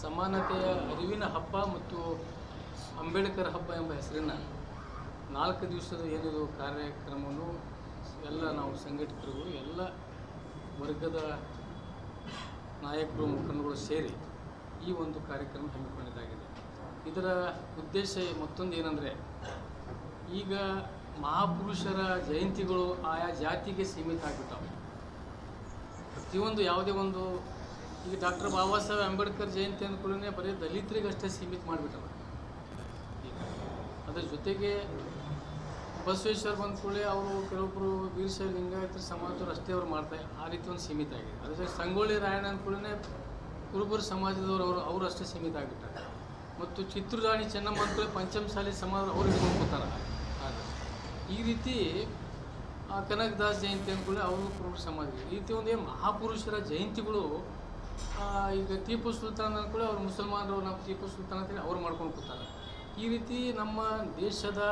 ಸಮಾನತೆಯ ಅರಿವಿನ ಹಬ್ಬ ಮತ್ತು ಅಂಬೇಡ್ಕರ್ ಹಬ್ಬ ಎಂಬ ಹೆಸರಿನ 4 ದಿವಸದ ಏನಿದು ಕಾರ್ಯಕ್ರಮವನ್ನು ಎಲ್ಲ ನಾವು ಸಂಘಟಕರುಗಳು, ಎಲ್ಲ ವರ್ಗದ ನಾಯಕರು, ಮುಖಂಡರುಗಳು ಸೇರಿ ಈ ಒಂದು ಕಾರ್ಯಕ್ರಮ ಹಮ್ಮಿಕೊಂಡಿದ್ದಾಗಿದೆ. ಇದರ ಉದ್ದೇಶ ಮತ್ತೊಂದು ಏನಂದರೆ, ಈಗ ಮಹಾಪುರುಷರ ಜಯಂತಿಗಳು ಆಯಾ ಜಾತಿಗೆ ಸೀಮಿತ ಆಗಿಬಿಟ್ಟವು. ಪ್ರತಿಯೊಂದು ಯಾವುದೇ ಒಂದು ಈಗ ಡಾಕ್ಟರ್ ಬಾಬಾ ಸಾಹೇಬ್ ಅಂಬೇಡ್ಕರ್ ಜಯಂತಿ ಅಂದ್ಕೊಳ್ಳೇ ಬರೀ ದಲಿತರಿಗಷ್ಟೇ ಸೀಮಿತ ಮಾಡಿಬಿಟ್ಟವ. ಈಗ ಅದರ ಜೊತೆಗೆ ಬಸವೇಶ್ವರ ಬಂದ್ಕೊಳ್ಳಿ ಅವರು ಕೆಲವೊಬ್ಬರು ವೀರಶೈವ ಲಿಂಗಾಯತರ ಸಮಾಜದವ್ರು ಅಷ್ಟೇ ಅವ್ರು ಮಾಡ್ತಾರೆ, ಆ ರೀತಿ ಒಂದು ಸೀಮಿತ ಆಗಿದೆ. ಅದ್ರ ಜೊತೆ ಸಂಗೊಳ್ಳಿ ರಾಯಣ್ಣ ಅಂದ್ಕೊಳ್ಳೇ ಕುರುಬರ ಸಮಾಜದವರು ಅವರು ಅಷ್ಟೇ ಸೀಮಿತ ಆಗಿಬಿಟ್ಟಾರೆ. ಮತ್ತು ಚಿತ್ರರಾಣಿ ಚೆನ್ನಮ್ಮ ಅಂದ್ಕೊಳ್ಳಿ ಪಂಚಮಸಾಲಿ ಸಮಾಜ ಅವ್ರು ಹಿಡ್ಕೊಂಡ್ಕೋತಾರೆ. ಈ ರೀತಿ ಕನಕದಾಸ್ ಜಯಂತಿ ಅಂದ್ಕೊಳ್ಳಿ ಅವರು ಕುರುಬರ ಸಮಾಜ. ಈ ರೀತಿ ಒಂದು ಮಹಾಪುರುಷರ ಜಯಂತಿಗಳು ಈಗ ಟಿಪ್ಪು ಸುಲ್ತಾನ್ ಅಂದ್ಕೊಳ್ಳಿ ಅವ್ರು ಮುಸಲ್ಮಾನರು, ನಾವು ಟಿಪ್ಪು ಸುಲ್ತಾನ್ ಅಂತೇಳಿ ಅವ್ರು ಮಾಡ್ಕೊಂಡು ಕೂತಾರೆ. ಈ ರೀತಿ ನಮ್ಮ ದೇಶದ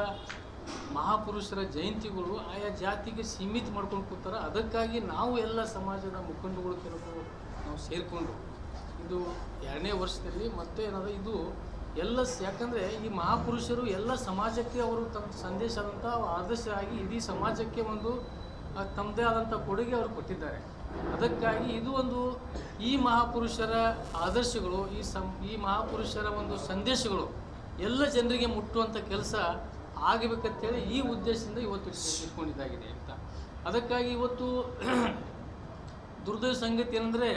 ಮಹಾಪುರುಷರ ಜಯಂತಿಗಳು ಆಯಾ ಜಾತಿಗೆ ಸೀಮಿತ ಮಾಡ್ಕೊಂಡು ಕೂತಾರೆ. ಅದಕ್ಕಾಗಿ ನಾವು ಎಲ್ಲ ಸಮಾಜದ ಮುಖಂಡರುಗಳು ಕೆಲವು ನಾವು ಸೇರಿಕೊಂಡು ಇದು 2ನೇ ವರ್ಷದಲ್ಲಿ ಮತ್ತೆ ಏನಾದರೂ ಇದು ಯಾಕಂದರೆ ಈ ಮಹಾಪುರುಷರು ಎಲ್ಲ ಸಮಾಜಕ್ಕೆ ಅವರು ತಮ್ಮ ಸಂದೇಶ ಆದಂಥ ಆದರ್ಶ ಆಗಿ ಇಡೀ ಸಮಾಜಕ್ಕೆ ಒಂದು ತಮ್ಮದೇ ಆದಂಥ ಕೊಡುಗೆ ಅವರು ಕೊಟ್ಟಿದ್ದಾರೆ. ಅದಕ್ಕಾಗಿ ಇದು ಒಂದು ಈ ಮಹಾಪುರುಷರ ಆದರ್ಶಗಳು ಈ ಮಹಾಪುರುಷರ ಒಂದು ಸಂದೇಶಗಳು ಎಲ್ಲ ಜನರಿಗೆ ಮುಟ್ಟುವಂಥ ಕೆಲಸ ಆಗಬೇಕಂತೇಳಿ ಈ ಉದ್ದೇಶದಿಂದ ಇವತ್ತು ಇಟ್ಕೊಂಡಿದ್ದಾಗಿದೆ ಅಂತ. ಅದಕ್ಕಾಗಿ ಇವತ್ತು ದುರ್ದೈವ ಸಂಗತಿ ಏನಂದರೆ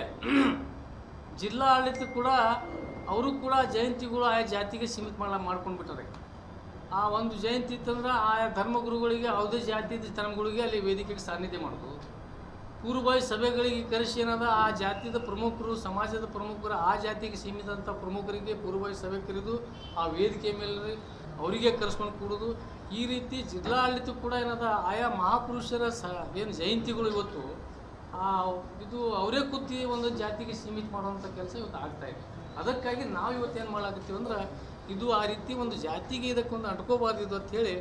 ಜಿಲ್ಲಾ ಆಡಳಿತ ಕೂಡ ಅವರು ಕೂಡ ಜಯಂತಿಗಳು ಆಯಾ ಜಾತಿಗೆ ಸೀಮಿತ ಮಾಡ್ಕೊಂಡು ಬಿಟ್ಟಾರೆ. ಆ ಒಂದು ಜಯಂತಿ ಇತ್ತಂದ್ರೆ ಆಯಾ ಧರ್ಮಗುರುಗಳಿಗೆ ಯಾವುದೇ ಜಾತಿ ಧರ್ಮಗಳಿಗೆ ಅಲ್ಲಿ ವೇದಿಕೆಗೆ ಸಾನ್ನಿಧ್ಯ ಮಾಡೋದು, ಪೂರ್ವಭಾವಿ ಸಭೆಗಳಿಗೆ ಕರೆಸಿ ಏನದ ಆ ಜಾತಿಯ ಪ್ರಮುಖರು ಸಮಾಜದ ಪ್ರಮುಖರು ಆ ಜಾತಿಗೆ ಸೀಮಿತ ಅಂತ ಪ್ರಮುಖರಿಗೆ ಪೂರ್ವಭಾವಿ ಸಭೆ ಕರೆದು ಆ ವೇದಿಕೆ ಮೇಲೆ ಅವರಿಗೆ ಕರೆಸ್ಕೊಂಡು ಕೂಡೋದು. ಈ ರೀತಿ ಜಿಲ್ಲಾ ಆಡಳಿತ ಕೂಡ ಏನದ ಆಯಾ ಮಹಾಪುರುಷರ ಏನು ಜಯಂತಿಗಳು ಇವತ್ತು ಇದು ಅವರೇ ಕೂತಿ ಒಂದು ಜಾತಿಗೆ ಸೀಮಿತ ಮಾಡುವಂಥ ಕೆಲಸ ಇವತ್ತು ಆಗ್ತಾಯಿದೆ. ಅದಕ್ಕಾಗಿ ನಾವು ಇವತ್ತೇನು ಮಾಡಾಕತ್ತೀವಿ ಅಂದ್ರೆ ಇದು ಆ ರೀತಿ ಒಂದು ಜಾತಿಗೆ ಇದಕ್ಕೊಂದು ಅಂಟ್ಕೋಬಾರ್ದು ಅಂಥೇಳಿ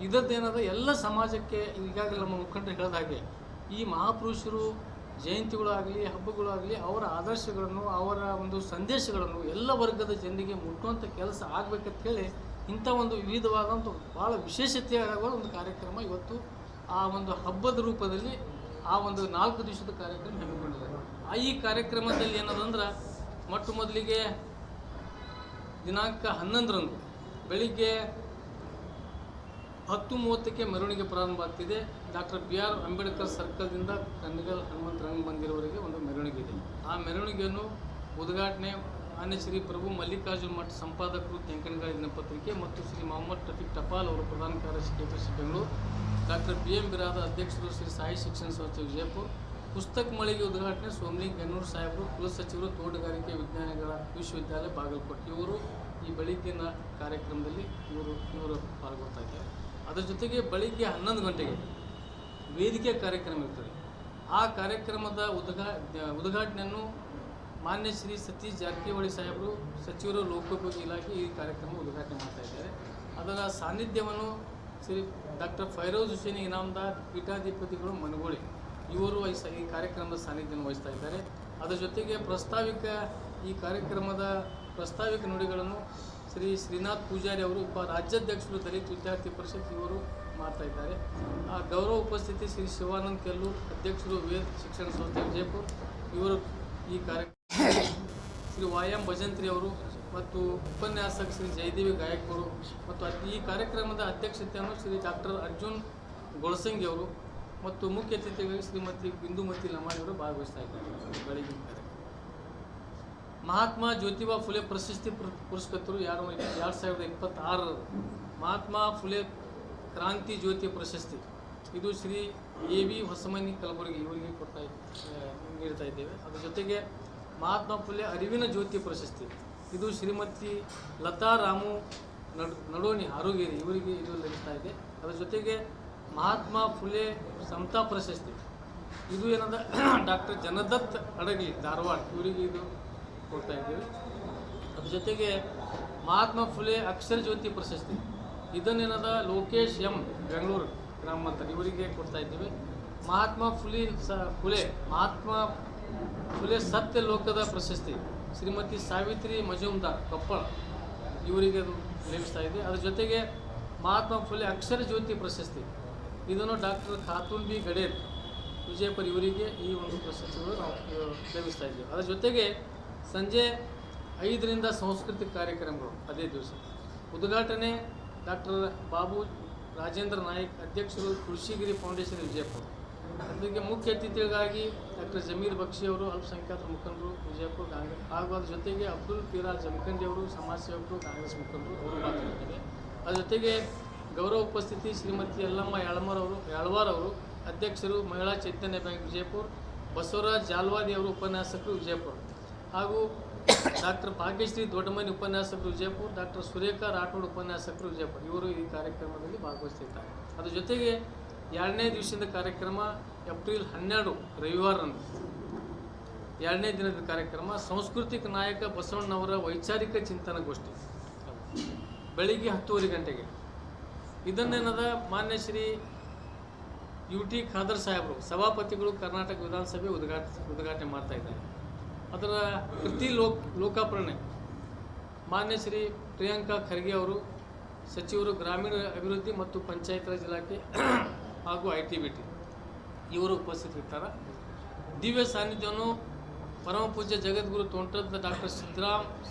ಇದರದ್ದೇನದ ಎಲ್ಲ ಸಮಾಜಕ್ಕೆ ಈಗಾಗಲೇ ನಮ್ಮ ಮುಖಂಡರು ಹೇಳಿದ ಹಾಗೆ ಈ ಮಹಾಪುರುಷರು ಜಯಂತಿಗಳು ಆಗಲಿ ಹಬ್ಬಗಳು ಆಗಲಿ ಅವರ ಆದರ್ಶಗಳನ್ನು ಅವರ ಒಂದು ಸಂದೇಶಗಳನ್ನು ಎಲ್ಲ ವರ್ಗದ ಜನರಿಗೆ ಮುಟ್ಟುವಂಥ ಕೆಲಸ ಆಗಬೇಕಂತೇಳಿ ಇಂಥ ಒಂದು ವಿವಿಧವಾದಂಥ ಭಾಳ ವಿಶೇಷತೆಯಾಗುವ ಒಂದು ಕಾರ್ಯಕ್ರಮ ಇವತ್ತು ಆ ಒಂದು ಹಬ್ಬದ ರೂಪದಲ್ಲಿ ಆ ಒಂದು 4 ದಿವಸದ ಕಾರ್ಯಕ್ರಮ ಹಮ್ಮಿಕೊಂಡಿದ್ದಾರೆ. ಈ ಕಾರ್ಯಕ್ರಮದಲ್ಲಿ ಏನದಂದ್ರೆ ಮೊಟ್ಟ ಮೊದಲಿಗೆ ದಿನಾಂಕ 11ರಂದು ಬೆಳಿಗ್ಗೆ 10:30ಕ್ಕೆ ಮೆರವಣಿಗೆ ಪ್ರಾರಂಭ ಆಗ್ತಿದೆ. ಡಾಕ್ಟರ್ BR ಅಂಬೇಡ್ಕರ್ ಸರ್ಕಲ್ದಿಂದ ಕನ್ನಗಲ್ ಹನುಮಂತ ರಂಗಮಂದಿರವರೆಗೆ ಒಂದು ಮೆರವಣಿಗೆ ಇದೆ. ಆ ಮೆರವಣಿಗೆಯನ್ನು ಉದ್ಘಾಟನೆ ಮಾನ್ಯ ಶ್ರೀ ಪ್ರಭು ಮಲ್ಲಿಕಾರ್ಜುನ ಮಠ ಸಂಪಾದಕರು ತೆಂಕನಗಾಳಿ ದಿನಪತ್ರಿಕೆ ಮತ್ತು ಶ್ರೀ ಮೊಹಮ್ಮದ್ ರಫೀಕ್ ಟಪಾಲ್ ಅವರು ಪ್ರಧಾನ ಕಾರ್ಯದರ್ಶಿ KPC ಬೆಂಗಳೂರು, ಡಾಕ್ಟರ್ BM ಬಿರಾದ ಅಧ್ಯಕ್ಷರು ಶ್ರೀ ಸಾಯಿ ಶಿಕ್ಷಣ ಸಂಸ್ಥೆ ವಿಜಯಪುರ, ಪುಸ್ತಕ ಮಳಿಗೆ ಉದ್ಘಾಟನೆ ಸೋಮಲಿಂಗ ಗನ್ನೂರು ಸಾಹೇಬರು, ಕುಲಸಚಿವರು ತೋಟಗಾರಿಕೆ ವಿಜ್ಞಾನಗಳ ವಿಶ್ವವಿದ್ಯಾಲಯ ಬಾಗಲಕೋಟೆ ಇವರು ಈ ಬೆಳಿಗ್ಗಿನ ಕಾರ್ಯಕ್ರಮದಲ್ಲಿ ಇವರು ಪಾಲ್ಗೊಳ್ತಾ ಇದ್ದಾರೆ. ಅದರ ಜೊತೆಗೆ ಬೆಳಿಗ್ಗೆ 11 ಗಂಟೆಗೆ ವೇದಿಕೆ ಕಾರ್ಯಕ್ರಮ ಇರ್ತದೆ. ಆ ಕಾರ್ಯಕ್ರಮದ ಉದ್ಘಾಟನೆಯನ್ನು ಮಾನ್ಯ ಶ್ರೀ ಸತೀಶ್ ಜಾರಕಿಹೊಳಿ ಸಾಹೇಬರು ಸಚಿವರು ಲೋಕೋಪಯೋಗಿ ಇಲಾಖೆ ಈ ಕಾರ್ಯಕ್ರಮ ಉದ್ಘಾಟನೆ ಮಾಡ್ತಾ ಇದ್ದಾರೆ. ಅದರ ಸಾನ್ನಿಧ್ಯವನ್ನು ಶ್ರೀ ಡಾಕ್ಟರ್ ಫೈರೋಜ್ ಹುಸೇನ್ ಇನಾಮದಾರ್ ಪೀಠಾಧಿಪತಿಗಳು ಮನಗೋಳಿ ಇವರು ಈ ಕಾರ್ಯಕ್ರಮದ ಸಾನ್ನಿಧ್ಯವನ್ನು ವಹಿಸ್ತಾ ಇದ್ದಾರೆ. ಅದರ ಜೊತೆಗೆ ಈ ಕಾರ್ಯಕ್ರಮದ ಪ್ರಸ್ತಾವಿಕ ನುಡಿಗಳನ್ನು ಶ್ರೀ ಶ್ರೀನಾಥ್ ಪೂಜಾರಿ ಅವರು ರಾಜ್ಯಾಧ್ಯಕ್ಷರು ದಲಿತ ವಿದ್ಯಾರ್ಥಿ ಪರಿಷತ್ ಇವರು ಮಾಡ್ತಾ ಇದ್ದಾರೆ. ಆ ಗೌರವ ಉಪಸ್ಥಿತಿ ಶ್ರೀ ಶಿವಾನಂದ್ ಕೆಲ್ಲೂರ್ ಅಧ್ಯಕ್ಷರು ವೇದ ಶಿಕ್ಷಣ ಸಂಸ್ಥೆ ವಿಜಯಪುರ ಇವರು ಈ ಕಾರ್ಯಕ್ರಮ ಶ್ರೀ YM ಭಜಂತ್ರಿ ಅವರು ಮತ್ತು ಉಪನ್ಯಾಸಕ ಶ್ರೀ ಜಯದೇವಿ ಗಾಯಕ್ಗಳು ಮತ್ತು ಈ ಕಾರ್ಯಕ್ರಮದ ಅಧ್ಯಕ್ಷತೆಯನ್ನು ಶ್ರೀ ಡಾಕ್ಟರ್ ಅರ್ಜುನ್ ಗೊಳಸಂಗಿ ಅವರು ಮತ್ತು ಮುಖ್ಯ ಅತಿಥಿಗಳಿಗೆ ಶ್ರೀಮತಿ ಬಿಂದುಮತಿ ಲಮಾಣಿ ಅವರು ಭಾಗವಹಿಸ್ತಾ ಇದ್ದಾರೆ. ಬೆಳಗಿನ ಕಾರ್ಯಕ್ರಮ ಮಹಾತ್ಮ ಜ್ಯೋತಿಬಾ ಫುಲೆ ಪ್ರಶಸ್ತಿ ಪುರಸ್ಕೃತರು 2026 ಮಹಾತ್ಮ ಫುಲೆ ಕ್ರಾಂತಿ ಜ್ಯೋತಿ ಪ್ರಶಸ್ತಿ ಇದು ಶ್ರೀ AV ಹೊಸಮನಿ ಕಲಬುರಗಿ ಇವರಿಗೆ ನೀಡ್ತಾ ಇದ್ದೇವೆ. ಅದರ ಜೊತೆಗೆ ಮಹಾತ್ಮ ಫುಲೆ ಅರಿವಿನ ಜ್ಯೋತಿ ಪ್ರಶಸ್ತಿ ಇದು ಶ್ರೀಮತಿ ಲತಾ ರಾಮು ನಡೋನಿ ಆರೋಗ್ಯರಿ ಇವರಿಗೆ ಇದು ಲಭಿಸ್ತಾ ಇದೆ. ಅದರ ಜೊತೆಗೆ ಮಹಾತ್ಮ ಫುಲೆ ಸಮತಾ ಪ್ರಶಸ್ತಿ ಇದು ಏನಂದ ಡಾಕ್ಟರ್ ಜನದತ್ ಅಡಗಲಿ ಧಾರವಾಡ ಇವರಿಗೆ ಇದು ಕೊಡ್ತಾ ಇದ್ದೀವಿ. ಅದ್ರ ಜೊತೆಗೆ ಮಹಾತ್ಮ ಫುಲೆ ಅಕ್ಷರ ಜ್ಯೋತಿ ಪ್ರಶಸ್ತಿ ಇದನ್ನೇನದ ಲೋಕೇಶ್ M ಬೆಂಗಳೂರು ಗ್ರಾಮಾಂತರ ಇವರಿಗೆ ಕೊಡ್ತಾ ಇದ್ದೀವಿ. ಮಹಾತ್ಮ ಮಹಾತ್ಮ ಫುಲೆ ಸತ್ಯ ಲೋಕದ ಪ್ರಶಸ್ತಿ ಶ್ರೀಮತಿ ಸಾವಿತ್ರಿ ಮಜುಮ್ದಾರ್ ಕೊಪ್ಪಳ ಇವರಿಗೆ ಅದು ಲಭಿಸ್ತಾ ಇದೆ. ಅದ್ರ ಜೊತೆಗೆ ಮಹಾತ್ಮ ಫುಲೆ ಅಕ್ಷರ ಜ್ಯೋತಿ ಪ್ರಶಸ್ತಿ ಇದನ್ನು ಡಾಕ್ಟರ್ ಖಾತೂನ್ ಬಿ ಗಡೇರ್ ವಿಜಯಪುರ ಇವರಿಗೆ ಈ ಒಂದು ಪ್ರಶಸ್ತಿಗಳು ನಾವು ಲಭಿಸ್ತಾ ಇದ್ದೀವಿ. ಅದರ ಜೊತೆಗೆ ಸಂಜೆ 5ರಿಂದ ಸಾಂಸ್ಕೃತಿಕ ಕಾರ್ಯಕ್ರಮಗಳು ಅದೇ ದಿವಸ ಉದ್ಘಾಟನೆ ಡಾಕ್ಟರ್ ಬಾಬು ರಾಜೇಂದ್ರ ನಾಯಕ್ ಅಧ್ಯಕ್ಷರು ಕೃಷಿಗಿರಿ ಫೌಂಡೇಶನ್ ವಿಜಯಪುರ. ಅದಕ್ಕೆ ಮುಖ್ಯ ಅತಿಥಿಗಳಿಗಾಗಿ ಡಾಕ್ಟರ್ ಜಮೀರ್ ಬಕ್ಷಿ ಅವರು ಅಲ್ಪಸಂಖ್ಯಾತರ ಮುಖಂಡರು ವಿಜಯಪುರ ಕಾಂಗ್ರೆಸ್ ಹಾಗೂ ಅದ್ರ ಜೊತೆಗೆ ಅಬ್ದುಲ್ ಪಿರಾಲ್ ಜಮಖಂಡಿ ಅವರು ಸಮಾಜ ಸೇವಕರು ಕಾಂಗ್ರೆಸ್ ಮುಖಂಡರು ಅವರು ಮಾತನಾಡಿದ್ದಾರೆ. ಅದ್ರ ಜೊತೆಗೆ ಗೌರವ ಉಪಸ್ಥಿತಿ ಶ್ರೀಮತಿ ಯಲ್ಲಮ್ಮ ಯಾಳ್ವಾರ್ ಅವರು ಅಧ್ಯಕ್ಷರು ಮಹಿಳಾ ಚೈತನ್ಯ ಬ್ಯಾಂಕ್ ವಿಜಯಪುರ, ಬಸವರಾಜ್ ಜಾಲ್ವಾದಿ ಅವರು ಉಪನ್ಯಾಸಕರು ವಿಜಯಪುರ ಹಾಗೂ ಡಾಕ್ಟರ್ ಭಾಗ್ಯಶ್ರೀ ದೊಡ್ಡಮನಿ ಉಪನ್ಯಾಸಕರು ವಿಜಯಪುರ, ಡಾಕ್ಟರ್ ಸುರೇಖಾ ರಾಠೋಡ್ ಉಪನ್ಯಾಸಕರು ವಿಜಯಪುರ ಇವರು ಈ ಕಾರ್ಯಕ್ರಮದಲ್ಲಿ ಭಾಗವಹಿಸ್ತಿದ್ದಾರೆ. ಅದ್ರ ಜೊತೆಗೆ 2ನೇ ದಿವಸದ ಕಾರ್ಯಕ್ರಮ ಏಪ್ರಿಲ್ 12 ರವಿವಾರರಂದು 2ನೇ ದಿನದ ಕಾರ್ಯಕ್ರಮ ಸಾಂಸ್ಕೃತಿಕ ನಾಯಕ ಬಸವಣ್ಣವರ ವೈಚಾರಿಕ ಚಿಂತನಗೋಷ್ಠಿ ಬೆಳಿಗ್ಗೆ 10:30 ಗಂಟೆಗೆ. ಇದನ್ನೇನದ ಮಾನ್ಯ ಶ್ರೀ UT ಖಾದರ್ ಸಾಹೇಬರು ಸಭಾಪತಿಗಳು ಕರ್ನಾಟಕ ವಿಧಾನಸಭೆ ಉದ್ಘಾಟನೆ ಮಾಡ್ತಾ ಇದ್ದಾರೆ. ಅದರ ಕೃತಿ ಲೋಕಾರ್ಪಣೆ ಮಾನ್ಯ ಶ್ರೀ ಪ್ರಿಯಾಂಕಾ ಖರ್ಗೆ ಅವರು ಸಚಿವರು ಗ್ರಾಮೀಣ ಅಭಿವೃದ್ಧಿ ಮತ್ತು ಪಂಚಾಯತ್ ರಾಜ್ ಇಲಾಖೆ ಹಾಗೂ ITBT ಇವರು ಉಪಸ್ಥಿತರಿರ್ತಾರೆ. ದಿವ್ಯ ಸಾನ್ನಿಧ್ಯವನ್ನು ಪರಮ ಪೂಜ್ಯ ಜಗದ್ಗುರು ತೋಂಟದ ಡಾಕ್ಟರ್ ಸಿದ್ದರಾಮ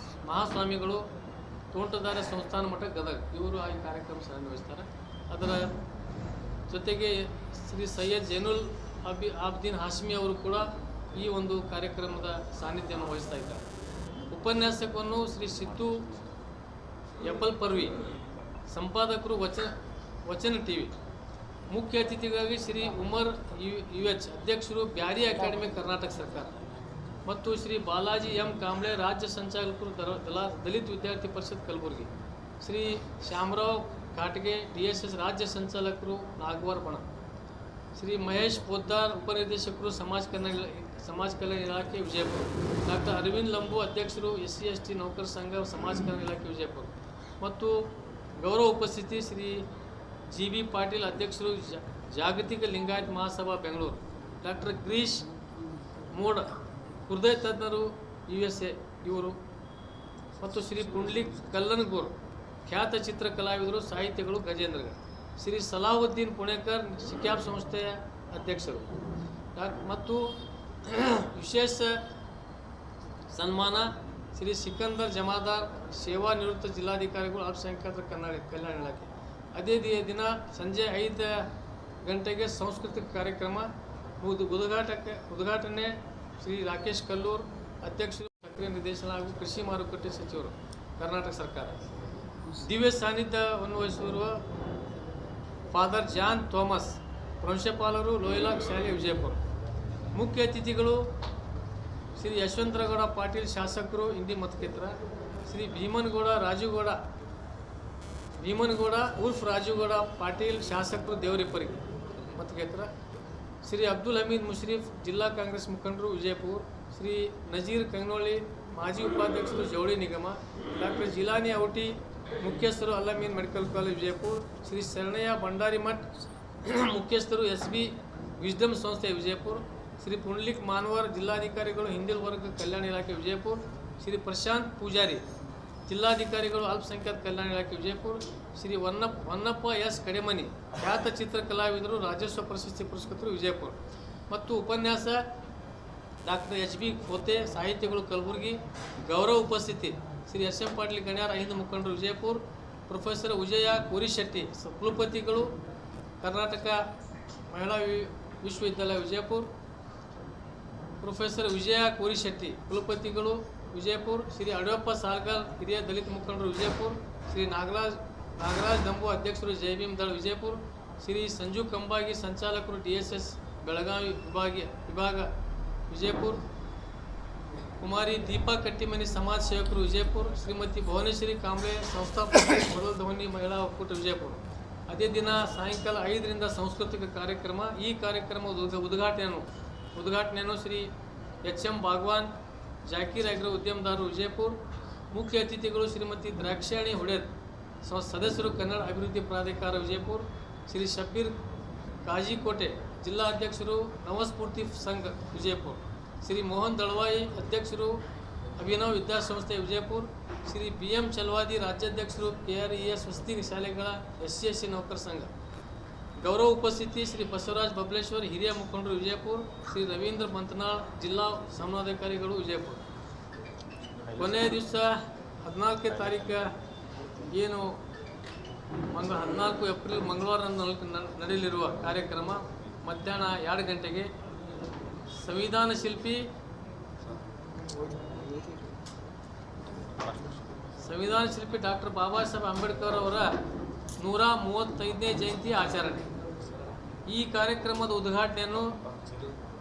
ಮಹಾಸ್ವಾಮಿಗಳು ತೋಂಟದಾರ ಸಂಸ್ಥಾನ ಮಠ ಗದಗ ಇವರು ಈ ಕಾರ್ಯಕ್ರಮ ಸಾನ್ನಿಹಿಸ್ತಾರೆ. ಅದರ ಜೊತೆಗೆ ಶ್ರೀ ಸೈಯದ್ ಜೈನುಲ್ ಆಬ್ದೀನ್ ಹಾಶ್ಮಿ ಅವರು ಕೂಡ ಈ ಒಂದು ಕಾರ್ಯಕ್ರಮದ ಸಾನ್ನಿಧ್ಯವನ್ನು ವಹಿಸ್ತಾ ಇದ್ದಾರೆ. ಉಪನ್ಯಾಸಕವನ್ನು ಶ್ರೀ ಸಿದ್ದು ಯಪ್ಪಲ್ ಪರ್ವಿ, ಸಂಪಾದಕರು ವಚನ TV. ಮುಖ್ಯ ಅತಿಥಿಗಳಾಗಿ ಶ್ರೀ ಉಮರ್ UH, ಅಧ್ಯಕ್ಷರು ಬ್ಯಾರಿ ಅಕಾಡೆಮಿ ಕರ್ನಾಟಕ ಸರ್ಕಾರ, ಮತ್ತು ಶ್ರೀ ಬಾಲಾಜಿ M ಕಾಂಬ್ಳೆ, ರಾಜ್ಯ ಸಂಚಾಲಕರು ದಲಿತ ವಿದ್ಯಾರ್ಥಿ ಪರಿಷತ್ ಕಲಬುರಗಿ, ಶ್ರೀ ಶ್ಯಾಮರಾವ್ ಕಾಟ್ಗೆ DSS ರಾಜ್ಯ ಸಂಚಾಲಕರು ನಾಗವಾರ ಬಣ, ಶ್ರೀ ಮಹೇಶ್ ಪೋದ್ದಾರ್ ಉಪನಿರ್ದೇಶಕರು ಸಮಾಜ ಕಲ್ಯಾಣ ಇಲಾಖೆ ವಿಜಯಪುರ, ಡಾಕ್ಟರ್ ಅರವಿಂದ್ ಲಂಬು ಅಧ್ಯಕ್ಷರು SC/ST ನೌಕರ ಸಂಘ ಸಮಾಜ ಕಲ್ಯಾಣ ಇಲಾಖೆ ವಿಜಯಪುರ, ಮತ್ತು ಗೌರವ ಉಪಸ್ಥಿತಿ ಶ್ರೀ GB ಪಾಟೀಲ್ ಅಧ್ಯಕ್ಷರು ಜಾಗತಿಕ ಲಿಂಗಾಯತ್ ಮಹಾಸಭಾ ಬೆಂಗಳೂರು, ಡಾಕ್ಟರ್ ಗ್ರೀಶ್ ಮೋಡ್ ಹೃದಯ ತಜ್ಞರು USA ಇವರು, ಮತ್ತು ಶ್ರೀ ಪುಂಡ್ಲಿಕ್ ಕಲ್ಲನಗೂರ್ ಖ್ಯಾತ ಚಿತ್ರ ಕಲಾವಿದರು ಸಾಹಿತ್ಯಗಳು ಗಜೇಂದ್ರಗರ್, ಶ್ರೀ ಸಲಾವುದ್ದೀನ್ ಪುಣೇಕರ್ ಸಿಕ್ಯಾಪ್ ಸಂಸ್ಥೆಯ ಅಧ್ಯಕ್ಷರು, ಮತ್ತು ವಿಶೇಷ ಸನ್ಮಾನ ಶ್ರೀ ಸಿಕಂದರ್ ಜಮಾದಾರ್ ಸೇವಾ ನಿವೃತ್ತ ಜಿಲ್ಲಾಧಿಕಾರಿಗಳು ಅಲ್ಪಸಂಖ್ಯಾತರ ಕಲ್ಯಾಣ ಇಲಾಖೆ. ಅದೇ ದಿನ ಸಂಜೆ 5 ಗಂಟೆಗೆ ಸಾಂಸ್ಕೃತಿಕ ಕಾರ್ಯಕ್ರಮ ಉದ್ಘಾಟನೆ ಶ್ರೀ ರಾಕೇಶ್ ಕಲ್ಲೂರ್ ಅಧ್ಯಕ್ಷರು, ಸಕ್ರಿಯ ನಿರ್ದೇಶನ ಹಾಗೂ ಕೃಷಿ ಮಾರುಕಟ್ಟೆ ಸಚಿವರು ಕರ್ನಾಟಕ ಸರ್ಕಾರ. ದಿವ್ಯ ಸಾನ್ನಿಧ್ಯವನ್ನು ವಹಿಸಿರುವ ಫಾದರ್ ಜಾನ್ ಥೋಮಸ್, ಪ್ರಾಂಶುಪಾಲರು ಲೋಯಲಾ ಶಾಲೆ ವಿಜಯಪುರ. ಮುಖ್ಯ ಅತಿಥಿಗಳು ಶ್ರೀ ಯಶವಂತರಗೌಡ ಪಾಟೀಲ್ ಶಾಸಕರು ಇಂಡಿ ಮತಕ್ಷೇತ್ರ, ಶ್ರೀ ಭೀಮನಗೌಡ ಉರ್ಫ್ ರಾಜುಗೌಡ ಪಾಟೀಲ್ ಶಾಸಕರು ದೇವರಿಪ್ಪರಿಗೆ ಮತಕ್ಷೇತ್ರ, ಶ್ರೀ ಅಬ್ದುಲ್ ಹಮೀದ್ ಮುಷ್ರೀಫ್ ಜಿಲ್ಲಾ ಕಾಂಗ್ರೆಸ್ ಮುಖಂಡರು ವಿಜಯಪುರ, ಶ್ರೀ ನಜೀರ್ ಕಂಗ್ನೋಳಿ ಮಾಜಿ ಉಪಾಧ್ಯಕ್ಷರು ಜವಳಿ ನಿಗಮ, ಡಾಕ್ಟರ್ ಜಿಲಾನಿ ಔಟಿ ಮುಖ್ಯಸ್ಥರು ಅಲ್ಲಮೀನ್ ಮೆಡಿಕಲ್ ಕಾಲೇಜ್ ವಿಜಯಪುರ, ಶ್ರೀ ಶರಣಯ್ಯ ಭಂಡಾರಿ ಮಠ್ ಮುಖ್ಯಸ್ಥರು SB ವಿಸ್ಡಮ್ ಸಂಸ್ಥೆ ವಿಜಯಪುರ, ಶ್ರೀ ಪುಂಡ್ಲಿಕ್ ಮಾನವರ್ ಜಿಲ್ಲಾಧಿಕಾರಿಗಳು ಹಿಂದಿನ ವರ್ಗ ಕಲ್ಯಾಣ ಇಲಾಖೆ ವಿಜಯಪುರ, ಶ್ರೀ ಪ್ರಶಾಂತ್ ಪೂಜಾರಿ ಜಿಲ್ಲಾಧಿಕಾರಿಗಳು ಅಲ್ಪಸಂಖ್ಯಾತ ಕಲ್ಯಾಣ ಇಲಾಖೆ ವಿಜಯಪುರ, ಶ್ರೀ ಹೊನ್ನಪ್ಪ S ಕಡೆಮನಿ ಖ್ಯಾತ ಚಿತ್ರ ಕಲಾವಿದರು ರಾಜ್ಯೋತ್ಸವ ಪ್ರಶಸ್ತಿ ಪುರಸ್ಕೃತರು ವಿಜಯಪುರ, ಮತ್ತು ಉಪನ್ಯಾಸ ಡಾಕ್ಟರ್ HB ಖೋತೆ ಸಾಹಿತ್ಯಗಳು ಕಲಬುರಗಿ. ಗೌರವ ಉಪಸ್ಥಿತಿ ಶ್ರೀ SM ಪಾಟೀಲ್ ಗಣ್ಯರ ಹಿಂದೂ ಮುಖಂಡರು ವಿಜಯಪುರ, ಪ್ರೊಫೆಸರ್ ವಿಜಯ ಕೋರಿಶೆಟ್ಟಿ ಕುಲಪತಿಗಳು ಕರ್ನಾಟಕ ಮಹಿಳಾ ವಿಶ್ವವಿದ್ಯಾಲಯ ವಿಜಯಪುರ, ಪ್ರೊಫೆಸರ್ ವಿಜಯ ಕೋರಿಶೆಟ್ಟಿ ಕುಲಪತಿಗಳು ವಿಜಯಪುರ, ಶ್ರೀ ಅಡವಪ್ಪ ಸಾಲ್ಗಲ್ ಹಿರಿಯ ದಲಿತ ಮುಖಂಡರು ವಿಜಯಪುರ, ಶ್ರೀ ನಾಗರಾಜ್ ದಂಬು ಅಧ್ಯಕ್ಷರು ಜೈ ಭೀಮ್ ದಳ ವಿಜಯಪುರ, ಶ್ರೀ ಸಂಜು ಕಂಬಾಗಿ ಸಂಚಾಲಕರು DSS ಬೆಳಗಾವಿ ವಿಭಾಗ ವಿಜಯಪುರ, ಕುಮಾರಿ ದೀಪಾ ಕಟ್ಟಿಮನಿ ಸಮಾಜ ಸೇವಕರು ವಿಜಯಪುರ, ಶ್ರೀಮತಿ ಭುವನೇಶ್ವರಿ ಕಾಂಬ್ಳೆ ಸಂಸ್ಥಾಪಕ ಮೊದಲ ಧೋನಿ ಮಹಿಳಾ ಒಕ್ಕೂಟ ವಿಜಯಪುರ. ಅದೇ ದಿನ ಸಾಯಂಕಾಲ 5ರಿಂದ ಸಾಂಸ್ಕೃತಿಕ ಕಾರ್ಯಕ್ರಮ. ಈ ಕಾರ್ಯಕ್ರಮದ ಉದ್ಘಾಟನೆಯನ್ನು ಶ್ರೀ HM ಭಾಗವಾನ್ ಜಾಕೀರ್ ಅಗ್ರ ಉದ್ಯಮದಾರರು ವಿಜಯಪುರ. ಮುಖ್ಯ ಅತಿಥಿಗಳು ಶ್ರೀಮತಿ ದ್ರಾಕ್ಷಾಣಿ ಹುಡೇರ್ ಸದಸ್ಯರು ಕನ್ನಡ ಅಭಿವೃದ್ಧಿ ಪ್ರಾಧಿಕಾರ ವಿಜಯಪುರ, ಶ್ರೀ ಶಬ್ಬೀರ್ ಕಾಜಿಕೋಟೆ ಜಿಲ್ಲಾ ಅಧ್ಯಕ್ಷರು ನವಸ್ಫೂರ್ತಿ ಸಂಘ ವಿಜಯಪುರ, ಶ್ರೀ ಮೋಹನ್ ದಳವಾಯಿ ಅಧ್ಯಕ್ಷರು ಅಭಿನವ್ ವಿದ್ಯಾಸಂಸ್ಥೆ ವಿಜಯಪುರ, ಶ್ರೀ BM ಚಲವಾದಿ ರಾಜ್ಯಾಧ್ಯಕ್ಷರು KRES ವಸತಿ ಶಾಲೆಗಳ SC/ST ನೌಕರ ಸಂಘ. ಗೌರವ ಉಪಸ್ಥಿತಿ ಶ್ರೀ ಬಸವರಾಜ್ ಬಬಲೇಶ್ವರ್ ಹಿರಿಯ ಮುಖಂಡರು ವಿಜಯಪುರ, ಶ್ರೀ ರವೀಂದ್ರ ಮಂತನಾಳ್ ಜಿಲ್ಲಾ ಸಂವಾದಾಧಿಕಾರಿಗಳು ವಿಜಯಪುರ. ಕೊನೆಯ ದಿವಸ 14ನೇ ತಾರೀಕು ಏನು 14 ಏಪ್ರಿಲ್ ಮಂಗಳವಾರ ನಡೆಯಲಿರುವ ಕಾರ್ಯಕ್ರಮ ಮಧ್ಯಾಹ್ನ 2 ಗಂಟೆಗೆ ಸಂವಿಧಾನ ಶಿಲ್ಪಿ ಡಾಕ್ಟರ್ ಬಾಬಾ ಸಾಹೇಬ್ ಅಂಬೇಡ್ಕರ್ ಅವರ 135ನೇ ಜಯಂತಿ ಆಚರಣೆ. ಈ ಕಾರ್ಯಕ್ರಮದ ಉದ್ಘಾಟನೆಯನ್ನು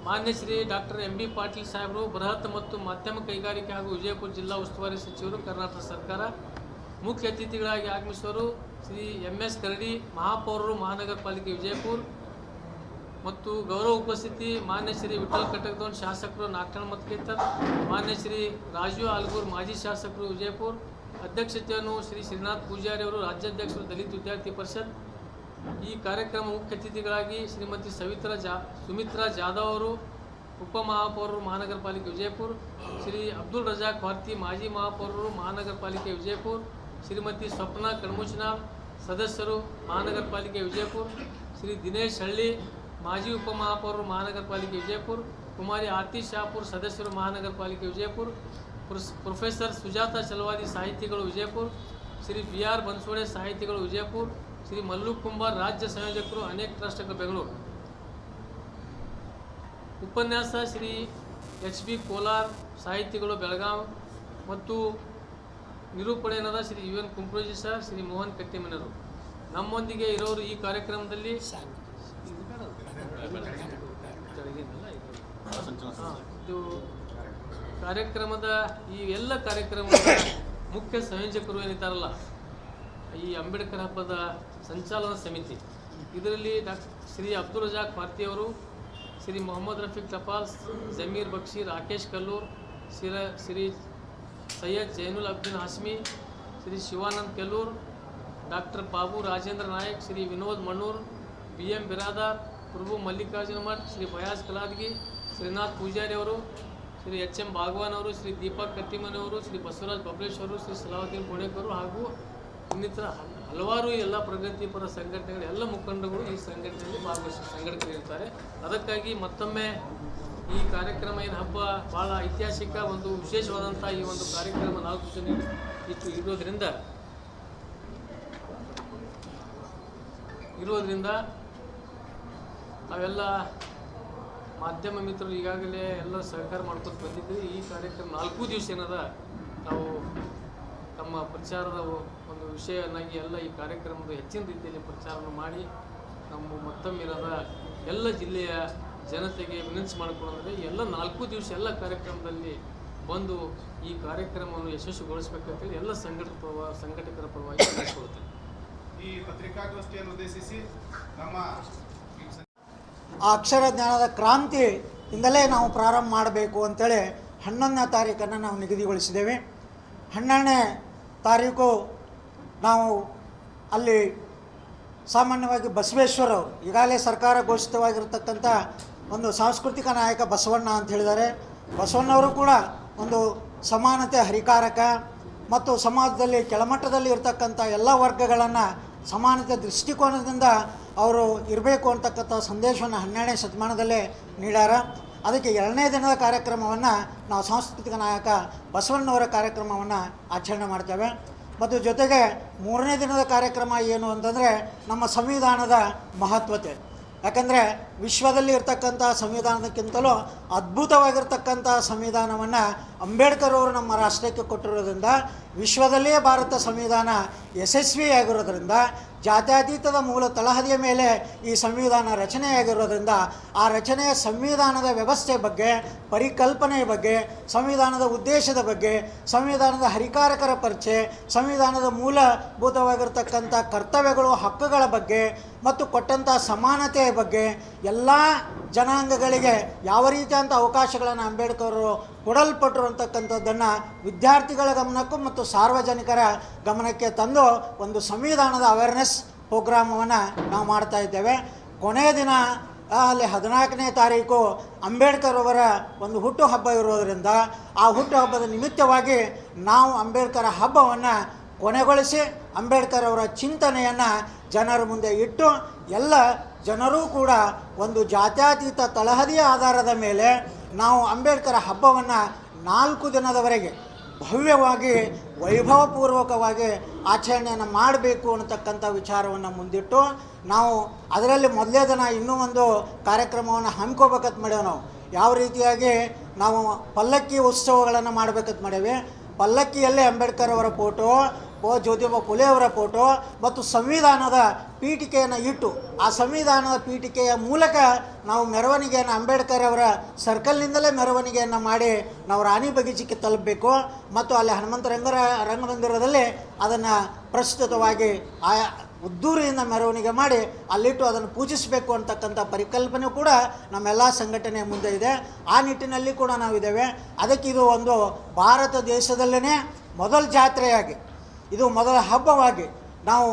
ಮಾನ್ಯ ಶ್ರೀ ಡಾಕ್ಟರ್ MB ಪಾಟೀಲ್ ಸಾಹೇಬರು, ಬೃಹತ್ ಮತ್ತು ಮಧ್ಯಮ ಕೈಗಾರಿಕೆ ಹಾಗೂ ವಿಜಯಪುರ ಜಿಲ್ಲಾ ಉಸ್ತುವಾರಿ ಸಚಿವರು ಕರ್ನಾಟಕ ಸರ್ಕಾರ. ಮುಖ್ಯ ಅತಿಥಿಗಳಾಗಿ ಆಗಮಿಸುವರು ಶ್ರೀ MS ಕರಡಿ ಮಹಾಪೌರರು ಮಹಾನಗರ ಪಾಲಿಕೆ ವಿಜಯಪುರ. ಮತ್ತು ಗೌರವ ಉಪಸ್ಥಿತಿ ಮಾನ್ಯ ಶ್ರೀ ವಿಠಲ್ ಕಟಕ್ದೋನ್ ಶಾಸಕರು ನಾಗ್ಠಾಣ ಮತಕ್ಷೇತ್ರ, ಮಾನ್ಯ ಶ್ರೀ ರಾಜು ಆಲ್ಗೂರ್ ಮಾಜಿ ಶಾಸಕರು ವಿಜಯಪುರ. ಅಧ್ಯಕ್ಷತೆಯನ್ನು ಶ್ರೀ ಶ್ರೀನಾಥ್ ಪೂಜಾರಿ ಅವರು, ರಾಜ್ಯಾಧ್ಯಕ್ಷರು ದಲಿತ ವಿದ್ಯಾರ್ಥಿ ಪರಿಷತ್. ಈ ಕಾರ್ಯಕ್ರಮ ಮುಖ್ಯ ಅತಿಥಿಗಳಾಗಿ ಶ್ರೀಮತಿ ಸುಮಿತ್ರಾ ಜಾಧವ್ ಅವರು, ಉಪಮಹಾಪೌರರು ಮಹಾನಗರ ಪಾಲಿಕೆ ವಿಜಯಪುರ, ಶ್ರೀ ಅಬ್ದುಲ್ ರಜಾಕ್ ವಾರ್ತಿ ಮಾಜಿ ಮಹಾಪೌರರು ಮಹಾನಗರ ಪಾಲಿಕೆ ವಿಜಯಪುರ, ಶ್ರೀಮತಿ ಸ್ವಪ್ನ ಕಣ್ಮುಚ್ನಾಳ್ ಸದಸ್ಯರು ಮಹಾನಗರ ಪಾಲಿಕೆ ವಿಜಯಪುರ, ಶ್ರೀ ದಿನೇಶ್ ಹಳ್ಳಿ ಮಾಜಿ ಉಪಮಹಾಪೌರರು ಮಹಾನಗರ ಪಾಲಿಕೆ ವಿಜಯಪುರ, ಕುಮಾರಿ ಆರತಿ ಶಾಪುರ್ ಸದಸ್ಯರು ಮಹಾನಗರ ಪಾಲಿಕೆ ವಿಜಯಪುರ, ಪ್ರೊಫೆಸರ್ ಸುಜಾತ ಚಲವಾದಿ ಸಾಹಿತಿಗಳು ವಿಜಯಪುರ, ಶ್ರೀ ಬಿ ಆರ್ ಬನ್ಸೋಡೆ ಸಾಹಿತಿಗಳು ವಿಜಯಪುರ, ಶ್ರೀ ಮಲ್ಲು ಕುಂಬಾರ್ ರಾಜ್ಯ ಸಂಯೋಜಕರು ಅನೇಕ ಟ್ರಸ್ಟ್ಗಳು ಬೆಂಗಳೂರು. ಉಪನ್ಯಾಸ ಶ್ರೀ ಎಚ್ ಬಿ ಕೋಲಾರ್ ಸಾಹಿತಿಗಳು ಬೆಳಗಾವಿ ಮತ್ತು ನಿರೂಪಣೆಯಾದ ಶ್ರೀ ಯು ಎನ್ ಕುಂಪ್ರೋಜಿ ಸರ್, ಶ್ರೀ ಮೋಹನ್ ಕಟ್ಟಿಮನರು ನಮ್ಮೊಂದಿಗೆ ಇರೋರು. ಈ ಕಾರ್ಯಕ್ರಮದಲ್ಲಿ ಇದು ಕಾರ್ಯಕ್ರಮದ ಈ ಎಲ್ಲ ಕಾರ್ಯಕ್ರಮದ ಮುಖ್ಯ ಸಂಯೋಜಕರು ಏನಿದ್ದಾರಲ್ಲ, ಈ ಅಂಬೇಡ್ಕರ್ ಹಬ್ಬದ ಸಂಚಾಲನಾ ಸಮಿತಿ, ಇದರಲ್ಲಿ ಶ್ರೀ ಅಬ್ದುಲ್ ರಜಾಕ್ ವಾರ್ತಿಯವರು, Shri Mohammed Rafiq Tapal, Zameer Bakshi, Rakesh Kallur, Shri Syed Zainul Abidin Hashmi, Shri Shivanand Kellur, doctor Babu Rajendra Nayak, Shri Vinod Mannur, B M Biradar, Prabhu Mallikarjuna Math, Shri Fayaz Kaladgi, Shrinath Pujari ಅವರು, ಶ್ರೀ ಎಚ್ ಎಂ ಭಾಗವಾನ್ ಅವರು, ಶ್ರೀ ದೀಪಕ್ ಕಟ್ಟಿಮನವರು, ಶ್ರೀ ಬಸವರಾಜ್ ಬಬ್ಲೇಶ್ವರು, ಶ್ರೀ ಸಲಾವುದ್ದೀನ್ ಪುಣೇಕರು ಹಾಗೂ ಇನ್ನಿತರ ಹಲವಾರು ಎಲ್ಲ ಪ್ರಗತಿಪರ ಸಂಘಟನೆಗಳು ಎಲ್ಲ ಮುಖಂಡಗಳು ಈ ಸಂಘಟನೆಯಲ್ಲಿ ಸಂಘಟಕರಿರ್ತಾರೆ. ಅದಕ್ಕಾಗಿ ಮತ್ತೊಮ್ಮೆ ಈ ಕಾರ್ಯಕ್ರಮ ಏನು ಹಬ್ಬ ಭಾಳ ಐತಿಹಾಸಿಕ ಒಂದು ವಿಶೇಷವಾದಂಥ ಈ ಒಂದು ಕಾರ್ಯಕ್ರಮ 4 ಜನ ಇರೋದ್ರಿಂದ ನಾವೆಲ್ಲ ಮಾಧ್ಯಮ ಮಿತ್ರರು ಈಗಾಗಲೇ ಎಲ್ಲ ಸಹಕಾರ ಮಾಡ್ಕೊಂಡು ಬಂದಿದ್ದೀವಿ. ಈ ಕಾರ್ಯಕ್ರಮ 4 ದಿವಸ ಏನದ ನಾವು ತಮ್ಮ ಪ್ರಚಾರದ ಒಂದು ವಿಷಯನಾಗಿ ಎಲ್ಲ ಈ ಕಾರ್ಯಕ್ರಮದ ಹೆಚ್ಚಿನ ರೀತಿಯಲ್ಲಿ ಪ್ರಚಾರವನ್ನು ಮಾಡಿ ನಮ್ಮ ಮತ್ತೊಮ್ಮಿರದ ಎಲ್ಲ ಜಿಲ್ಲೆಯ ಜನತೆಗೆ ವಿನಂತಿ ಮಾಡಿಕೊಳ್ಳೋದ್ರೆ ಎಲ್ಲ 4 ದಿವಸ ಎಲ್ಲ ಕಾರ್ಯಕ್ರಮದಲ್ಲಿ ಬಂದು ಈ ಕಾರ್ಯಕ್ರಮವನ್ನು ಯಶಸ್ವಿಗೊಳಿಸಬೇಕಂತೇಳಿ ಎಲ್ಲ ಸಂಘಟಕರ ಪರವಾಗಿ ಹೇಳಿಕೊಳ್ಳುತ್ತೇನೆ. ಈ ಪತ್ರಿಕಾಗೋಷ್ಠಿಯನ್ನು ಉದ್ದೇಶಿಸಿ ನಮ್ಮ ಆ ಅಕ್ಷರ ಜ್ಞಾನದ ಕ್ರಾಂತಿಯಿಂದಲೇ ನಾವು ಪ್ರಾರಂಭ ಮಾಡಬೇಕು ಅಂತೇಳಿ 11ನೇ ತಾರೀಕನ್ನು ನಾವು ನಿಗದಿಗೊಳಿಸಿದ್ದೇವೆ. 12ನೇ ತಾರೀಕು ನಾವು ಅಲ್ಲಿ ಸಾಮಾನ್ಯವಾಗಿ ಬಸವೇಶ್ವರವರು ಈಗಾಗಲೇ ಸರ್ಕಾರ ಘೋಷಿತವಾಗಿರ್ತಕ್ಕಂಥ ಒಂದು ಸಾಂಸ್ಕೃತಿಕ ನಾಯಕ ಬಸವಣ್ಣ ಅಂತ ಹೇಳಿದ್ದಾರೆ. ಬಸವಣ್ಣವರು ಕೂಡ ಒಂದು ಸಮಾನತೆ ಹರಿಕಾರಕ ಮತ್ತು ಸಮಾಜದಲ್ಲಿ ಕೆಳಮಟ್ಟದಲ್ಲಿ ಇರತಕ್ಕಂಥ ಎಲ್ಲ ವರ್ಗಗಳನ್ನು ಸಮಾನತೆ ದೃಷ್ಟಿಕೋನದಿಂದ ಅವರು ಇರಬೇಕು ಅಂತಕ್ಕಂಥ ಸಂದೇಶವನ್ನು 12ನೇ ಶತಮಾನದಲ್ಲೇ ನೀಡ್ಯಾರ. ಅದಕ್ಕೆ 2ನೇ ದಿನದ ಕಾರ್ಯಕ್ರಮವನ್ನು ನಾವು ಸಾಂಸ್ಕೃತಿಕ ನಾಯಕ ಬಸವಣ್ಣವರ ಕಾರ್ಯಕ್ರಮವನ್ನು ಆಚರಣೆ ಮಾಡ್ತೇವೆ. ಮತ್ತು ಜೊತೆಗೆ 3ನೇ ದಿನದ ಕಾರ್ಯಕ್ರಮ ಏನು ಅಂತಂದರೆ ನಮ್ಮ ಸಂವಿಧಾನದ ಮಹತ್ವತೆ. ಯಾಕಂದರೆ ವಿಶ್ವದಲ್ಲಿ ಇರ್ತಕ್ಕಂಥ ಸಂವಿಧಾನಕ್ಕಿಂತಲೂ ಅದ್ಭುತವಾಗಿರ್ತಕ್ಕಂಥ ಸಂವಿಧಾನವನ್ನು ಅಂಬೇಡ್ಕರ್ ಅವರು ನಮ್ಮ ರಾಷ್ಟ್ರಕ್ಕೆ ಕೊಟ್ಟಿರೋದ್ರಿಂದ, ವಿಶ್ವದಲ್ಲಿಯೇ ಭಾರತ ಸಂವಿಧಾನ ಯಶಸ್ವಿಯಾಗಿರೋದ್ರಿಂದ, ಜಾತ್ಯತೀತದ ಮೂಲ ತಳಹದಿಯ ಮೇಲೆ ಈ ಸಂವಿಧಾನ ರಚನೆಯಾಗಿರೋದ್ರಿಂದ ಆ ರಚನೆಯ ಸಂವಿಧಾನದ ವ್ಯವಸ್ಥೆ ಬಗ್ಗೆ, ಪರಿಕಲ್ಪನೆಯ ಬಗ್ಗೆ, ಸಂವಿಧಾನದ ಉದ್ದೇಶದ ಬಗ್ಗೆ, ಸಂವಿಧಾನದ ಹರಿಕಾರಕರ ಪರಿಚಯ, ಸಂವಿಧಾನದ ಮೂಲಭೂತವಾಗಿರ್ತಕ್ಕಂಥ ಕರ್ತವ್ಯಗಳು, ಹಕ್ಕುಗಳ ಬಗ್ಗೆ ಮತ್ತು ಕೊಟ್ಟಂಥ ಸಮಾನತೆಯ ಬಗ್ಗೆ, ಎಲ್ಲ ಜನಾಂಗಗಳಿಗೆ ಯಾವ ರೀತಿಯಂಥ ಅವಕಾಶಗಳನ್ನು ಅಂಬೇಡ್ಕರ್ ಕೊಡಲ್ಪಟ್ಟರು ಅಂತಕ್ಕಂಥದ್ದನ್ನು ವಿದ್ಯಾರ್ಥಿಗಳ ಗಮನಕ್ಕೂ ಮತ್ತು ಸಾರ್ವಜನಿಕರ ಗಮನಕ್ಕೆ ತಂದು ಒಂದು ಸಂವಿಧಾನದ ಅವೇರ್ನೆಸ್ ಪ್ರೋಗ್ರಾಮವನ್ನು ನಾವು ಮಾಡ್ತಾ ಇದ್ದೇವೆ. ಕೊನೆಯ ದಿನ ಅಲ್ಲಿ 14ನೇ ತಾರೀಕು ಅಂಬೇಡ್ಕರ್ ಅವರ ಒಂದು ಹುಟ್ಟುಹಬ್ಬ ಇರೋದರಿಂದ ಆ ಹುಟ್ಟುಹಬ್ಬದ ನಿಮಿತ್ತವಾಗಿ ನಾವು ಅಂಬೇಡ್ಕರ್ ಹಬ್ಬವನ್ನು ಕೊನೆಗೊಳಿಸಿ ಅಂಬೇಡ್ಕರ್ ಅವರ ಚಿಂತನೆಯನ್ನು ಜನರ ಮುಂದೆ ಇಟ್ಟು ಎಲ್ಲ ಜನರೂ ಕೂಡ ಒಂದು ಜಾತ್ಯತೀತ ತಳಹದಿಯ ಆಧಾರದ ಮೇಲೆ ನಾವು ಅಂಬೇಡ್ಕರ್ ಹಬ್ಬವನ್ನು 4 ದಿನದವರೆಗೆ ಭವ್ಯವಾಗಿ ವೈಭವಪೂರ್ವಕವಾಗಿ ಆಚರಣೆಯನ್ನು ಮಾಡಬೇಕು ಅನ್ನತಕ್ಕಂಥ ವಿಚಾರವನ್ನು ಮುಂದಿಟ್ಟು ನಾವು ಅದರಲ್ಲಿ ಮೊದಲೇ ದಿನ ಇನ್ನೂ ಒಂದು ಕಾರ್ಯಕ್ರಮವನ್ನು ಹಮ್ಮಿಕೋಬೇಕಂತ ಮಾಡೇವೆ. ನಾವು ಯಾವ ರೀತಿಯಾಗಿ ನಾವು ಪಲ್ಲಕ್ಕಿ ಉತ್ಸವಗಳನ್ನು ಮಾಡಬೇಕಂತ ಮಾಡೇವೆ. ಪಲ್ಲಕ್ಕಿಯಲ್ಲೇ ಅಂಬೇಡ್ಕರ್ ಅವರ ಫೋಟೋ, ಜ್ಯೋತಿಬಾ ಫುಲೆ ಅವರ ಫೋಟೋ ಮತ್ತು ಸಂವಿಧಾನದ ಪೀಠಿಕೆಯನ್ನು ಇಟ್ಟು ಆ ಸಂವಿಧಾನದ ಪೀಠಿಕೆಯ ಮೂಲಕ ನಾವು ಮೆರವಣಿಗೆಯನ್ನು ಅಂಬೇಡ್ಕರ್ ಅವರ ಸರ್ಕಲ್ನಿಂದಲೇ ಮೆರವಣಿಗೆಯನ್ನು ಮಾಡಿ ನಾವು ರಾಣಿ ಬಗೀಚಿಗೆ ತಲುಪಬೇಕು. ಮತ್ತು ಅಲ್ಲಿ ಹನುಮಂತ ರಂಗಮಂದಿರದಲ್ಲಿ ಅದನ್ನು ಪ್ರಸ್ತುತವಾಗಿ ಆ ಉದ್ದೂರಿಯಿಂದ ಮೆರವಣಿಗೆ ಮಾಡಿ ಅಲ್ಲಿಟ್ಟು ಅದನ್ನು ಪೂಜಿಸಬೇಕು ಅಂತಕ್ಕಂಥ ಪರಿಕಲ್ಪನೆ ಕೂಡ ನಮ್ಮೆಲ್ಲ ಸಂಘಟನೆಯ ಮುಂದೆ ಇದೆ. ಆ ನಿಟ್ಟಿನಲ್ಲಿ ಕೂಡ ನಾವಿದ್ದೇವೆ. ಅದಕ್ಕೆ ಇದು ಒಂದು ಭಾರತ ದೇಶದಲ್ಲೇ ಮೊದಲ ಜಾತ್ರೆಯಾಗಿ, ಇದು ಮೊದಲ ಹಬ್ಬವಾಗಿ ನಾವು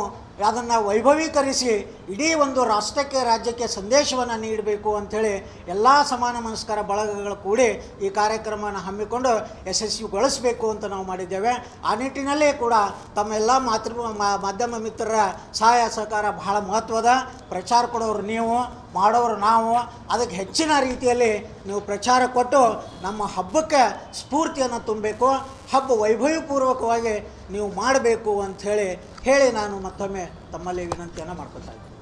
ಅದನ್ನು ವೈಭವೀಕರಿಸಿ ಇಡೀ ಒಂದು ರಾಷ್ಟ್ರಕ್ಕೆ ರಾಜ್ಯಕ್ಕೆ ಸಂದೇಶವನ್ನು ನೀಡಬೇಕು ಅಂಥೇಳಿ ಎಲ್ಲ ಸಮಾನ ಮನಸ್ಕರ ಬಳಗಗಳು ಕೂಡಿ ಈ ಕಾರ್ಯಕ್ರಮವನ್ನು ಹಮ್ಮಿಕೊಂಡು ಯಶಸ್ವಿಗೊಳಿಸಬೇಕು ಅಂತ ನಾವು ಮಾಡಿದ್ದೇವೆ. ಆ ನಿಟ್ಟಿನಲ್ಲಿ ಕೂಡ ತಮ್ಮೆಲ್ಲ ಮಾಧ್ಯಮ ಮಿತ್ರರ ಸಹಾಯ ಸಹಕಾರ ಬಹಳ ಮಹತ್ವದ. ಪ್ರಚಾರ ಕೊಡೋರು ನೀವು, ಮಾಡೋರು ನಾವು. ಅದಕ್ಕೆ ಹೆಚ್ಚಿನ ರೀತಿಯಲ್ಲಿ ನೀವು ಪ್ರಚಾರ ಕೊಟ್ಟು ನಮ್ಮ ಹಬ್ಬಕ್ಕೆ ಸ್ಫೂರ್ತಿಯನ್ನು ತುಂಬಬೇಕು, ಹಬ್ಬ ವೈಭವಪೂರ್ವಕವಾಗಿ ನೀವು ಮಾಡಬೇಕು ಅಂಥೇಳಿ ನಾನು ಮತ್ತೊಮ್ಮೆ ತಮ್ಮಲ್ಲಿ ವಿನಂತಿಯನ್ನು ಮಾಡ್ಕೊತಾ ಇದ್ದೀನಿ.